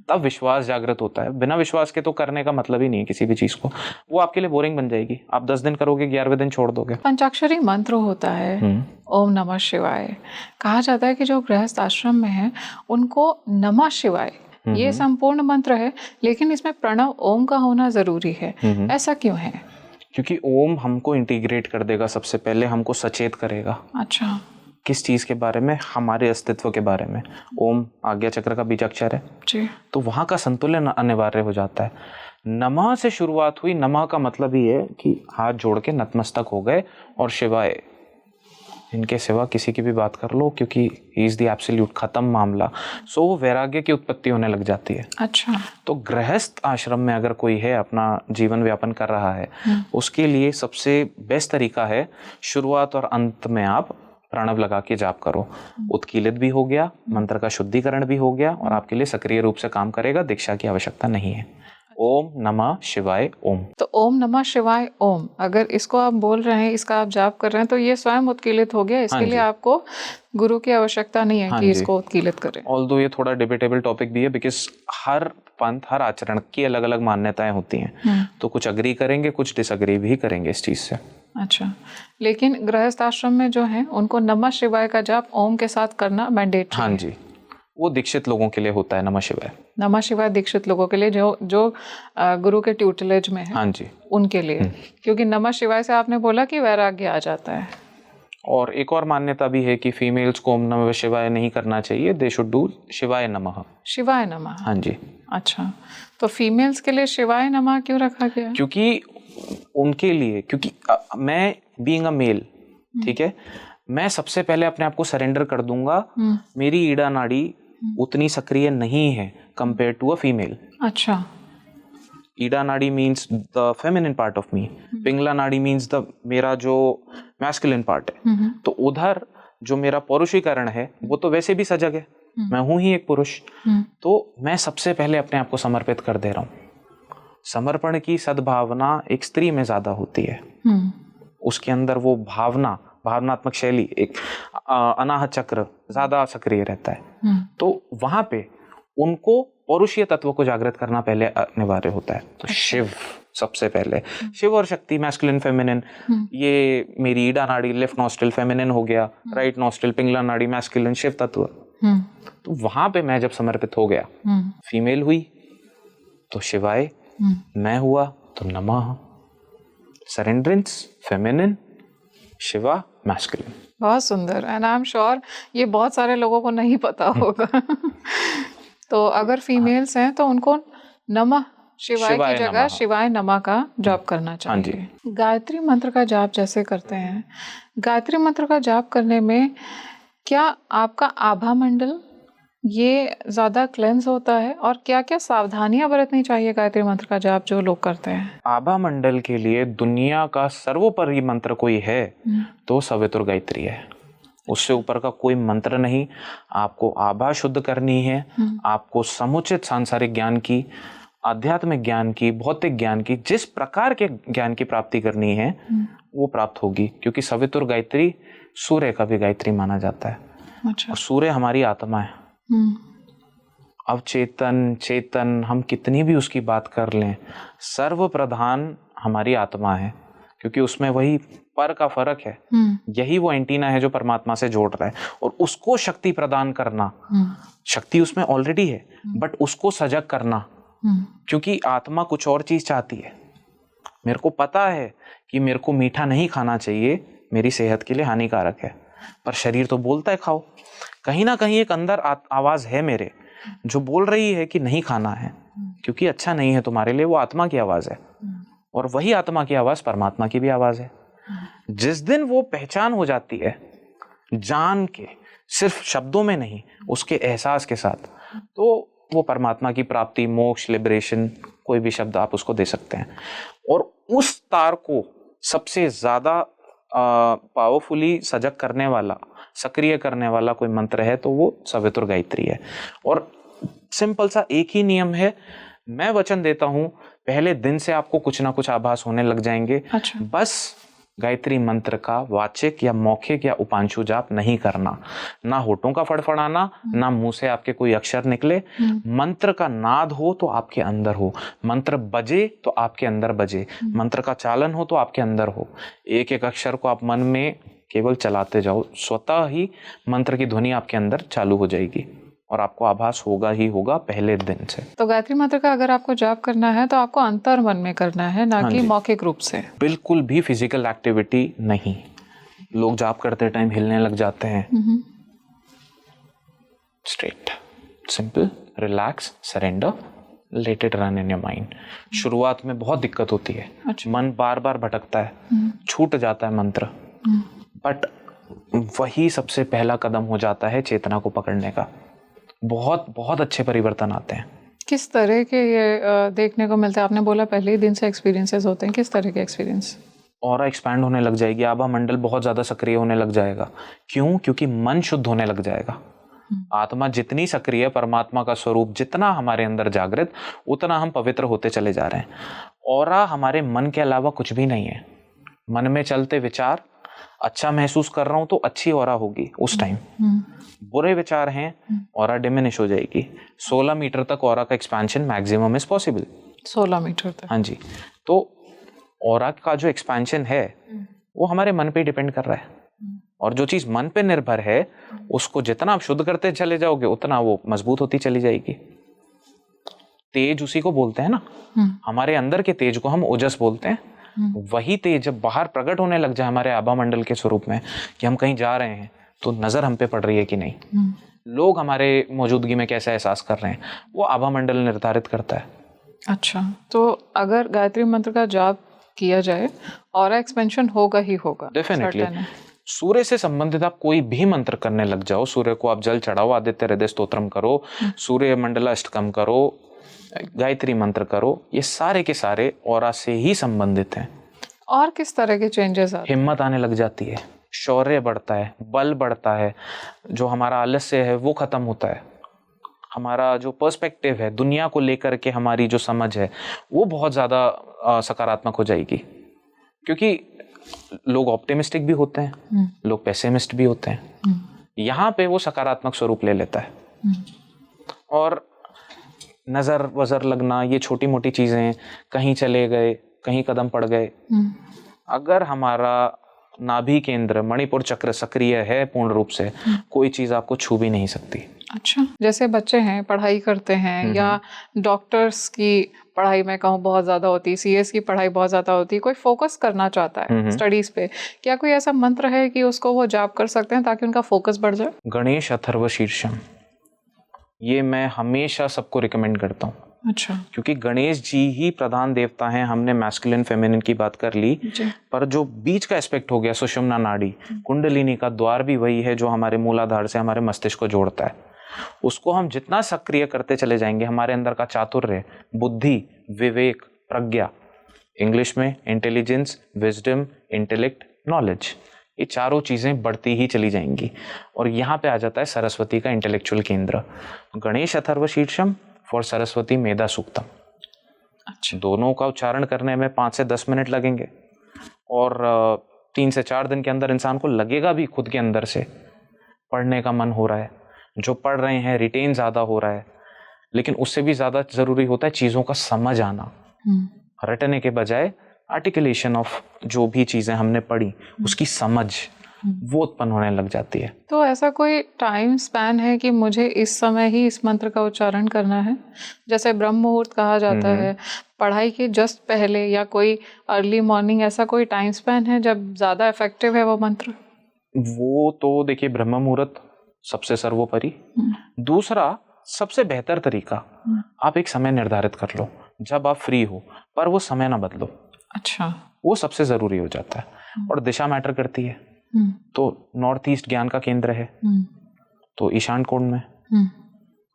तब विश्वास जागृत होता है। बिना विश्वास के तो करने का मतलब ही नहीं है किसी भी चीज को, वो आपके लिए बोरिंग बन जाएगी। आप 10 दिन करोगे, 11वें दिन छोड़ दोगे। पंचाक्षरी मंत्र होता है ओम नमः शिवाय। कहा जाता है कि जो गृहस्थ आश्रम में है उनको नमः शिवाय ये संपूर्ण मंत्र है, लेकिन इसमें प्रणव ओम का होना जरूरी है। ऐसा क्यों है? क्योंकि ओम हमको इंटीग्रेट कर देगा, सबसे पहले हमको सचेत करेगा। अच्छा, किस चीज के बारे में? हमारे अस्तित्व के बारे में। ओम आज्ञा चक्र का बीजाक्षर है जी। तो वहां का संतुलन अनिवार्य हो जाता है। नमः से शुरुआत हुई। नमः का मतलब ही है कि हाथ जोड़ के नतमस्तक हो गए और शिवाय, इनके सिवा किसी की भी बात कर लो क्योंकि ही इज द एब्सोल्यूट, खत्म मामला। सो वो वैराग्य की उत्पत्ति होने लग जाती है। अच्छा, तो गृहस्थ आश्रम में अगर कोई है अपना जीवन व्यापन कर रहा है, उसके लिए सबसे बेस्ट तरीका है शुरुआत और अंत में आप प्रणव लगा के जाप करो। उत्कीलित भी हो गया, मंत्र का शुद्धिकरण भी हो गया और आपके लिए सक्रिय रूप से काम करेगा। दीक्षा की आवश्यकता नहीं है। ओम नमः शिवाय ओम। तो ओम नमः शिवाय ओम अगर इसको आप बोल रहे हैं, इसका आप जाप कर रहे हैं, तो ये स्वयं उत्कीलित हो गया। इसके लिए आपको गुरु की आवश्यकता नहीं है कि इसको उत्कीलित करें। ऑल्दो ये थोड़ा डिबेटेबल टॉपिक भी है, बिकॉज हर पंथ, हर आचरण की अलग अलग मान्यताएं होती हैं। तो कुछ अग्री करेंगे, कुछ डिसअग्री भी करेंगे इस चीज से। अच्छा, लेकिन गृहस्थ आश्रम में जो है उनको नमः शिवाय का जाप ओम के साथ करना मैंडेटरी है। हाँ जी, वो दीक्षित लोगों के लिए होता है नमः शिवाय। नमः शिवाय दीक्षित लोगों के लिए जो गुरु के ट्यूटलेज में है, हाँ जी, उनके लिए। क्योंकि नमः शिवाय से आपने बोला कि वैराग्य आ जाता है। और एक और मान्यता भी है कि फीमेल्स को ओम नमः शिवाय नहीं करना चाहिए, दे शुड डू शिवाय नमः। शिवाय नमः, हाँ जी। अच्छा, तो फीमेल्स के लिए शिवाय नमः क्यों रखा गया? क्योंकि उनके लिए, क्योंकि मैं बीइंग अ मेल, ठीक है, मैं सबसे पहले अपने आप को सरेंडर कर दूंगा। मेरी ईड़ा नाड़ी उतनी सक्रिय नहीं है कंपेयर टू अ फीमेल। अच्छा, Ida nadi means the feminine part of me, Pingala nadi means the मेरा जो मैस्कुलिन पार्ट है। तो उधर जो मेरा पौरुषीकरण है वो तो वैसे भी सजग है, मैं हूं ही एक पुरुष। तो मैं सबसे पहले अपने आप को समर्पित कर दे रहा हूँ। समर्पण की सद्भावना एक स्त्री में ज्यादा होती है। उसके अंदर वो भावनात्मक शैली, एक अनाहत चक्र ज्यादा सक्रिय रहता है। तो वहां पे उनको पौरुषीय तत्व को जागृत करना पहले अनिवार्य होता है। तो शिव सबसे पहले, शिव और शक्ति, मैस्कुलिन फेमिनिन। ये मेरी ईड़ा नाड़ी लेफ्ट नॉस्ट्रिल फेमिनिन हो गया, राइट नॉस्ट्रिल पिंगला नाड़ी मैस्कुलिन शिव तत्व। तो वहां पे मैं जब समर्पित हो गया, फीमेल हुई तो शिवाय, मैं हुआ तो नमः। सरेंड्रेंस फेमिनिन, शिवा मैस्कुलिन। बहुत सुंदर। एंड आई एम श्योर ये बहुत सारे लोगों को नहीं पता होगा। तो अगर फीमेल्स हैं तो उनको नमः शिवाय की जगह शिवाय नमः का जाप करना चाहिए। गायत्री मंत्र का जाप जैसे करते हैं, गायत्री मंत्र का जाप करने में क्या आपका आभा मंडल ये ज्यादा क्लेंस होता है, और क्या क्या सावधानियां बरतनी चाहिए गायत्री मंत्र का जाप जो लोग करते हैं? आभा मंडल के लिए दुनिया का सर्वोपरि मंत्र कोई है तो सवितुर गायत्री है। उससे ऊपर का कोई मंत्र नहीं। आपको आभा शुद्ध करनी है, आपको समुचित सांसारिक ज्ञान की, आध्यात्मिक ज्ञान की, भौतिक ज्ञान की, जिस प्रकार के ज्ञान की प्राप्ति करनी है वो प्राप्त होगी। क्योंकि सवितुर गायत्री सूर्य का भी गायत्री माना जाता है। अच्छा। और सूर्य हमारी आत्मा है। अब चेतन हम कितनी भी उसकी बात कर लें, सर्व प्रधान हमारी आत्मा है। क्योंकि उसमें वही पर का फर्क है, यही वो एंटीना है जो परमात्मा से जोड़ रहा है। और उसको शक्ति प्रदान करना, शक्ति उसमें ऑलरेडी है, बट उसको सजग करना। क्योंकि आत्मा कुछ और चीज चाहती है। मेरे को पता है कि मेरे को मीठा नहीं खाना चाहिए, मेरी सेहत के लिए हानिकारक है, पर शरीर तो बोलता है खाओ। कहीं ना कहीं एक अंदर आवाज है मेरे जो बोल रही है कि नहीं खाना है क्योंकि अच्छा नहीं है तुम्हारे लिए, वो आत्मा की आवाज़ है। और वही आत्मा की आवाज़ परमात्मा की भी आवाज़ है। जिस दिन वो पहचान हो जाती है जान के, सिर्फ शब्दों में नहीं, उसके एहसास के साथ, तो वो परमात्मा की प्राप्ति, मोक्ष, लिबरेशन, कोई भी शब्द आप उसको दे सकते हैं। और उस तार को सबसे ज़्यादा पावरफुली सजग करने वाला, सक्रिय करने वाला कोई मंत्र है तो वो सवितुर गायत्री है। और सिंपल सा एक ही नियम है, मैं वचन देता हूं पहले दिन से आपको कुछ ना कुछ आभास होने लग जाएंगे। अच्छा। बस गायत्री मंत्र का वाचिक या मौखिक या उपांशु जाप नहीं करना, ना होठों का फड़फड़ाना, ना मुंह से आपके कोई अक्षर निकले। मंत्र का नाद हो तो आपके अंदर हो, मंत्र बजे तो आपके अंदर बजे, मंत्र का चालन हो तो आपके अंदर हो। एक एक अक्षर को आप मन में केवल चलाते जाओ, स्वतः ही मंत्र की ध्वनि आपके अंदर चालू हो जाएगी और आपको आभास होगा ही होगा पहले दिन से। तो गायत्री मंत्र का अगर आपको जाप करना है तो आपको अंतर मन में करना है, ना कि मौखिक रूप से। बिल्कुल भी फिजिकल एक्टिविटी नहीं। लोग जाप करते टाइम हिलने लग जाते हैं। Straight, simple, relax, surrender, let it run in your mind. शुरुआत में बहुत दिक्कत होती है। अच्छा। मन बार बार भटकता है, छूट जाता है मंत्र, बट वही सबसे पहला कदम हो जाता है चेतना को पकड़ने का। बहुत बहुत अच्छे परिवर्तन आते हैं। किस तरह के ये देखने को मिलता है? आपने बोला पहले ही दिन से एक्सपीरियंसेस होते हैं, किस तरह के एक्सपीरियंस? ऑरा एक्सपैंड होने लग जाएगी, आभा मंडल बहुत ज़्यादा सक्रिय होने लग जाएगा। क्यों? क्योंकि मन शुद्ध होने लग जाएगा। आत्मा जितनी सक्रिय, परमात्मा का स्वरूप जितना हमारे अंदर जागृत, उतना हम पवित्र होते चले जा रहे हैं। ऑरा हमारे मन के अलावा कुछ भी नहीं है। मन में चलते विचार, अच्छा महसूस कर रहा हूं तो अच्छी ऑरा होगी उस टाइम। बुरे विचार हैं, ऑरा डिमिनिश हो जाएगी। 16 मीटर तक ऑरा का expansion maximum is possible. 16 metre तक? हाँ जी। तो ऑरा का जो एक्सपेंशन है वो हमारे मन पे डिपेंड कर रहा है, और जो चीज मन पे निर्भर है उसको जितना आप शुद्ध करते चले जाओगे उतना वो मजबूत होती चली जाएगी। तेज उसी को बोलते हैं ना, हमारे अंदर के तेज को हम ओजस बोलते हैं। वही तेज जब बाहर प्रकट होने लग जाए हमारे आभा मंडल के स्वरूप में, कि हम कहीं जा रहे हैं तो नजर हम पे पड़ रही है कि नहीं, लोग हमारे मौजूदगी में कैसा एहसास कर रहे हैं, वो आभा मंडल निर्धारित करता है। अच्छा, तो अगर गायत्री मंत्र का जाप किया जाए और एक्सपेंशन होगा ही होगा? डेफिनेटली। सूर्य से संबंधित आप कोई भी मंत्र करने लग जाओ, सूर्य को आप जल चढ़ाओ, आदित्य हृदय स्तोत्रम करो, सूर्य मंडलाष्टकम करो, गायत्री मंत्र करो, ये सारे के सारे ऑरा से ही संबंधित हैं। और किस तरह के चेंजेस आते हैं? हिम्मत आने लग जाती है, शौर्य बढ़ता है, बल बढ़ता है, जो हमारा आलस्य है वो खत्म होता है, हमारा जो पर्सपेक्टिव है दुनिया को लेकर के, हमारी जो समझ है वो बहुत ज़्यादा सकारात्मक हो जाएगी। क्योंकि लोग ऑप्टिमिस्टिक भी होते हैं, लोग पेसिमिस्ट भी होते हैं, यहाँ पे वो सकारात्मक स्वरूप ले लेता है। और नज़र वज़र लगना, ये छोटी मोटी चीज़ें, कहीं चले गए, कहीं कदम पड़ गए, अगर हमारा नाभि केंद्र मणिपुर चक्र सक्रिय है पूर्ण रूप से, कोई चीज़ आपको छू भी नहीं सकती। अच्छा, जैसे बच्चे हैं, पढ़ाई करते हैं, या डॉक्टर्स की पढ़ाई में कहूँ बहुत ज़्यादा होती है, CS की पढ़ाई बहुत ज़्यादा होती है, कोई फोकस करना चाहता है स्टडीज़ पे, क्या कोई ऐसा मंत्र है कि उसको वो जाप कर सकते हैं ताकि उनका फोकस बढ़ जाए? गणेश अथर्व शीर्षम, ये मैं हमेशा सबको रिकमेंड करता हूँ। अच्छा। क्योंकि गणेश जी ही प्रधान देवता हैं। हमने मैस्कुलिन फेमिनिन की बात कर ली, पर जो बीच का एस्पेक्ट हो गया सुषुम्ना नाड़ी, कुंडलिनी का द्वार भी वही है जो हमारे मूलाधार से हमारे मस्तिष्क को जोड़ता है। उसको हम जितना सक्रिय करते चले जाएंगे, हमारे अंदर का चातुर्य, बुद्धि, विवेक, प्रज्ञा, इंग्लिश में इंटेलिजेंस, विजडम, इंटेलेक्ट, नॉलेज, ये चारों चीज़ें बढ़ती ही चली जाएंगी। और यहाँ पे आ जाता है सरस्वती का इंटेलेक्चुअल केंद्र। गणेश अथर्व शीर्षम फॉर सरस्वती मेधा सूक्तम। अच्छा। दोनों का उच्चारण करने में 5 से 10 मिनट लगेंगे, और 3 से 4 दिन के अंदर इंसान को लगेगा भी खुद के अंदर से पढ़ने का मन हो रहा है, जो पढ़ रहे हैं रिटेन ज़्यादा हो रहा है। लेकिन उससे भी ज़्यादा ज़रूरी होता है चीज़ों का समझ आना, रटने के बजाय आर्टिकुलेशन ऑफ जो भी चीज़ें हमने पढ़ी उसकी समझ वो उत्पन्न होने लग जाती है। तो ऐसा कोई टाइम स्पैन है कि मुझे इस समय ही इस मंत्र का उच्चारण करना है? जैसे ब्रह्म मुहूर्त कहा जाता है, पढ़ाई के जस्ट पहले, या कोई अर्ली मॉर्निंग, ऐसा कोई टाइम स्पैन है जब ज़्यादा इफेक्टिव है वो मंत्र? वो तो देखिए, ब्रह्म मुहूर्त सबसे सर्वोपरि। दूसरा, सबसे बेहतर तरीका, आप एक समय निर्धारित कर लो जब आप फ्री हो, पर वो समय ना बदलो। अच्छा। वो सबसे जरूरी हो जाता है। और दिशा मैटर करती है। तो नॉर्थ ईस्ट ज्ञान का केंद्र है, तो ईशान कोण में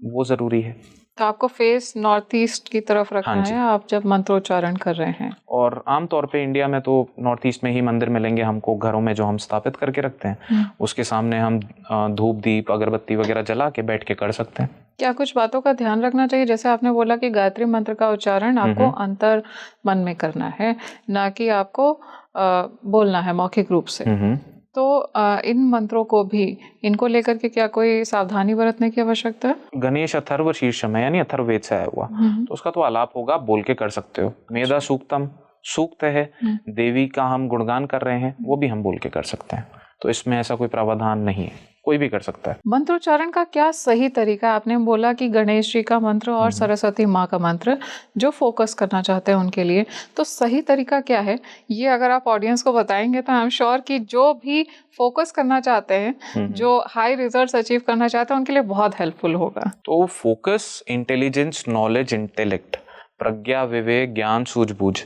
वो जरूरी है। तो आपको फेस नॉर्थ ईस्ट की तरफ रखना हाँ जी। है आप जब मंत्रोच्चारण कर रहे हैं। और आमतौर पे इंडिया में तो नॉर्थ ईस्ट में ही मंदिर मिलेंगे हमको, घरों में जो हम स्थापित करके रखते हैं उसके सामने हम धूप दीप अगरबत्ती वगैरह जला के बैठ के कर सकते हैं। क्या कुछ बातों का ध्यान रखना चाहिए? जैसे आपने बोला कि गायत्री मंत्र का उच्चारण आपको अंतर मन में करना है, ना कि आपको बोलना है मौखिक रूप से। तो इन मंत्रों को भी, इनको लेकर के क्या कोई सावधानी बरतने की आवश्यकता है? गणेश अथर्व शीर्षम है, यानी अथर्ववेद से आया हुआ, तो उसका तो आलाप होगा, आप बोल के कर सकते हो। मेधा सूक्तम, सूक्त है, देवी का हम गुणगान कर रहे हैं, वो भी हम बोल के कर सकते हैं। तो इसमें ऐसा कोई प्रावधान नहीं है, कोई भी कर सकता है। मंत्रोच्चारण का क्या सही तरीका है? आपने बोला कि गणेश जी का मंत्र और सरस्वती माँ का मंत्र जो फोकस करना चाहते हैं उनके लिए, तो सही तरीका क्या है? ये अगर आप ऑडियंस को बताएंगे तो आई एम श्योर कि जो भी फोकस करना चाहते हैं, जो हाई रिजल्ट्स अचीव करना चाहते हैं, उनके लिए बहुत हेल्पफुल होगा। तो फोकस, इंटेलिजेंस, नॉलेज, इंटेलेक्ट, प्रज्ञा, विवेक, ज्ञान, सूझबूझ,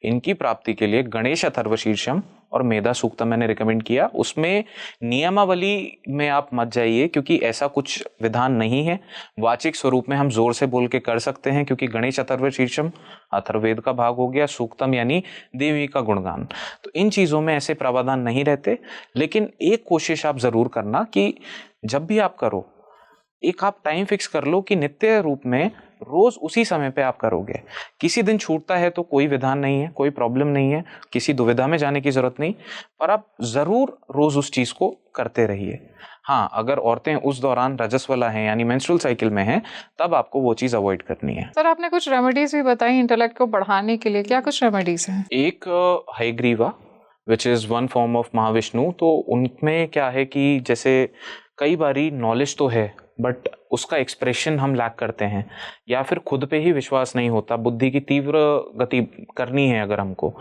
इनकी प्राप्ति के लिए गणेश अथर्व शीर्षम और मेधा सूक्तम मैंने रिकमेंड किया। उसमें नियमावली में आप मत जाइए, क्योंकि ऐसा कुछ विधान नहीं है। वाचिक स्वरूप में हम जोर से बोल के कर सकते हैं, क्योंकि गणेश अथर्व शीर्षम अथर्ववेद का भाग हो गया, सूक्तम यानी देवी का गुणगान। तो इन चीज़ों में ऐसे प्रावधान नहीं रहते। लेकिन एक कोशिश आप ज़रूर करना कि जब भी आप करो, एक आप टाइम फिक्स कर लो कि नित्य रूप में रोज उसी समय पे आप करोगे। किसी दिन छूटता है तो कोई विधान नहीं है, कोई प्रॉब्लम नहीं है, किसी दुविधा में जाने की जरूरत नहीं, पर आप जरूर रोज उस चीज को करते रहिए। हाँ, अगर औरतें उस दौरान रजस्वला हैं यानी मेंस्ट्रुअल साइकिल में हैं, तब आपको वो चीज अवॉइड करनी है। सर, आपने कुछ रेमेडीज भी बताई इंटेलेक्ट को बढ़ाने के लिए, क्या कुछ रेमेडीज हैं? एक Hayagriva which is one form of Mahavishnu. तो उनमें क्या है कि जैसे कई बारी नॉलेज तो है बट उसका एक्सप्रेशन हम लैक करते हैं, या फिर खुद पे ही विश्वास नहीं होता, बुद्धि की तीव्र गति करनी है अगर हमको,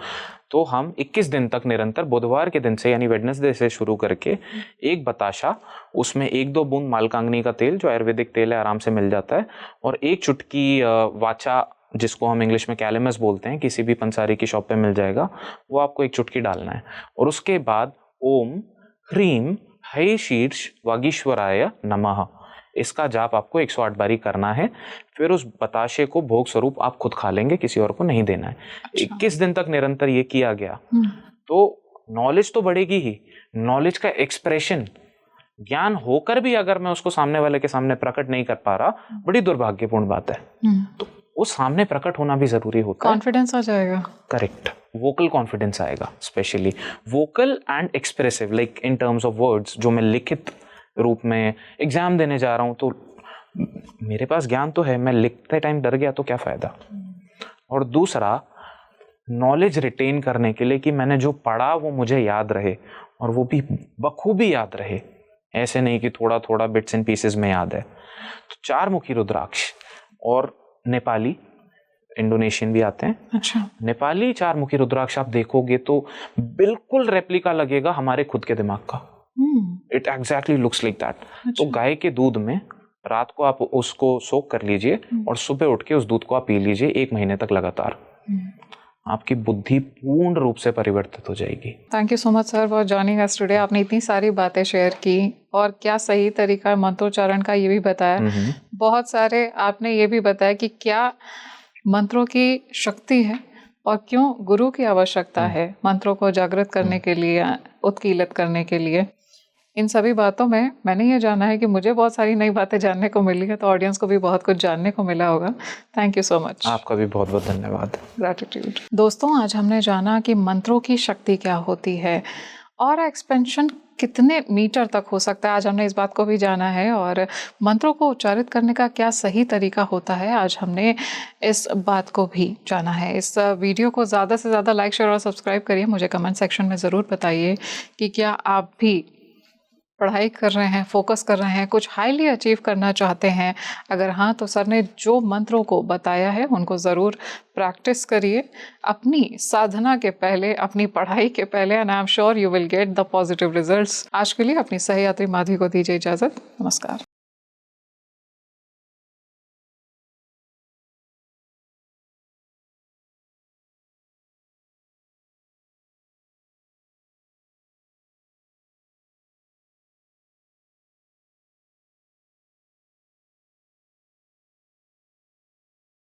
तो हम 21 दिन तक निरंतर बुधवार के दिन से यानी वेडनेसडे से शुरू करके एक बताशा, उसमें 1-2 बूंद मालकांगनी का तेल जो आयुर्वेदिक तेल है आराम से मिल जाता है, और एक चुटकी वाचा जिसको हम इंग्लिश में कैलेमस बोलते हैं, किसी भी पंसारी की शॉप पे मिल जाएगा, वो आपको एक चुटकी डालना है। और उसके बाद ओम ह्रीम है शीर्ष वागीश्वराय नमः, इसका जाप आपको 108 बारी करना है। फिर उस बताशे को भोग स्वरूप आप खुद खा लेंगे, किसी और को नहीं देना है। 21 दिन तक निरंतर ये किया गया तो नॉलेज तो बढ़ेगी ही, नॉलेज का एक्सप्रेशन, ज्ञान होकर भी अगर मैं उसको सामने वाले के सामने प्रकट नहीं कर पा रहा, बड़ी दुर्भाग्यपूर्ण बात है। तो वो सामने प्रकट होना भी जरूरी होता है। कॉन्फिडेंस आ जाएगा। करेक्ट, वोकल कॉन्फिडेंस आएगा, specially vocal and expressive, like in terms of words. जो मैं लिखित रूप में एग्जाम देने जा रहा हूं तो मेरे पास ज्ञान तो है, मैं लिखते टाइम डर गया तो क्या फायदा। और दूसरा, नॉलेज रिटेन करने के लिए कि मैंने जो पढ़ा वो मुझे याद रहे, और वो भी बखूबी याद रहे, ऐसे नहीं कि थोड़ा थोड़ा बिट्स एंड पीसेस में याद है। तो 4 मुखी रुद्राक्ष और नेपाली, इंडोनेशियन भी आते हैं। अच्छा। नेपाली 4 मुखी रुद्राक्ष आप देखोगे तो बिल्कुल रेप्लिका लगेगा हमारे खुद के दिमाग का। It exactly looks like that. तो गाय के दूध में रात को आप उसको सोक कर लीजिए और सुबह उठ के उस दूध को आप पी लीजिए 1 महीने तक लगातार, आपकी बुद्धि पूर्ण रूप से परिवर्तित हो जाएगी। Thank you so much sir for joining us today. आपने इतनी सारी बातें शेयर की और क्या सही तरीका है मंत्रोच्चारण का ये भी बताया। बहुत सारे आपने ये भी बताया कि क्या मंत्रों की शक्ति है और क्यों गुरु की आवश्यकता है मंत्रों को जागृत करने के लिए, उत्कीर्णित करने के लिए। इन सभी बातों में मैंने ये जाना है कि मुझे बहुत सारी नई बातें जानने को मिली है, तो ऑडियंस को भी बहुत कुछ जानने को मिला होगा। Thank you so much. आपका भी बहुत बहुत धन्यवाद। ग्रैटिट्यूड। दोस्तों, आज हमने जाना कि मंत्रों की शक्ति क्या होती है और एक्सपेंशन कितने मीटर तक हो सकता है। आज हमने इस बात को भी जाना है, और मंत्रों को उच्चारित करने का क्या सही तरीका होता है, आज हमने इस बात को भी जाना है। इस वीडियो को ज़्यादा से ज़्यादा लाइक, शेयर और सब्सक्राइब करिए। मुझे कमेंट सेक्शन में ज़रूर बताइए कि क्या आप भी पढ़ाई कर रहे हैं, फोकस कर रहे हैं, कुछ हाईली अचीव करना चाहते हैं। अगर हाँ, तो सर ने जो मंत्रों को बताया है उनको ज़रूर प्रैक्टिस करिए अपनी साधना के पहले, अपनी पढ़ाई के पहले, and I am sure you will get the positive results. आज के लिए अपनी सहयात्री माधवी को दीजिए इजाज़त। नमस्कार।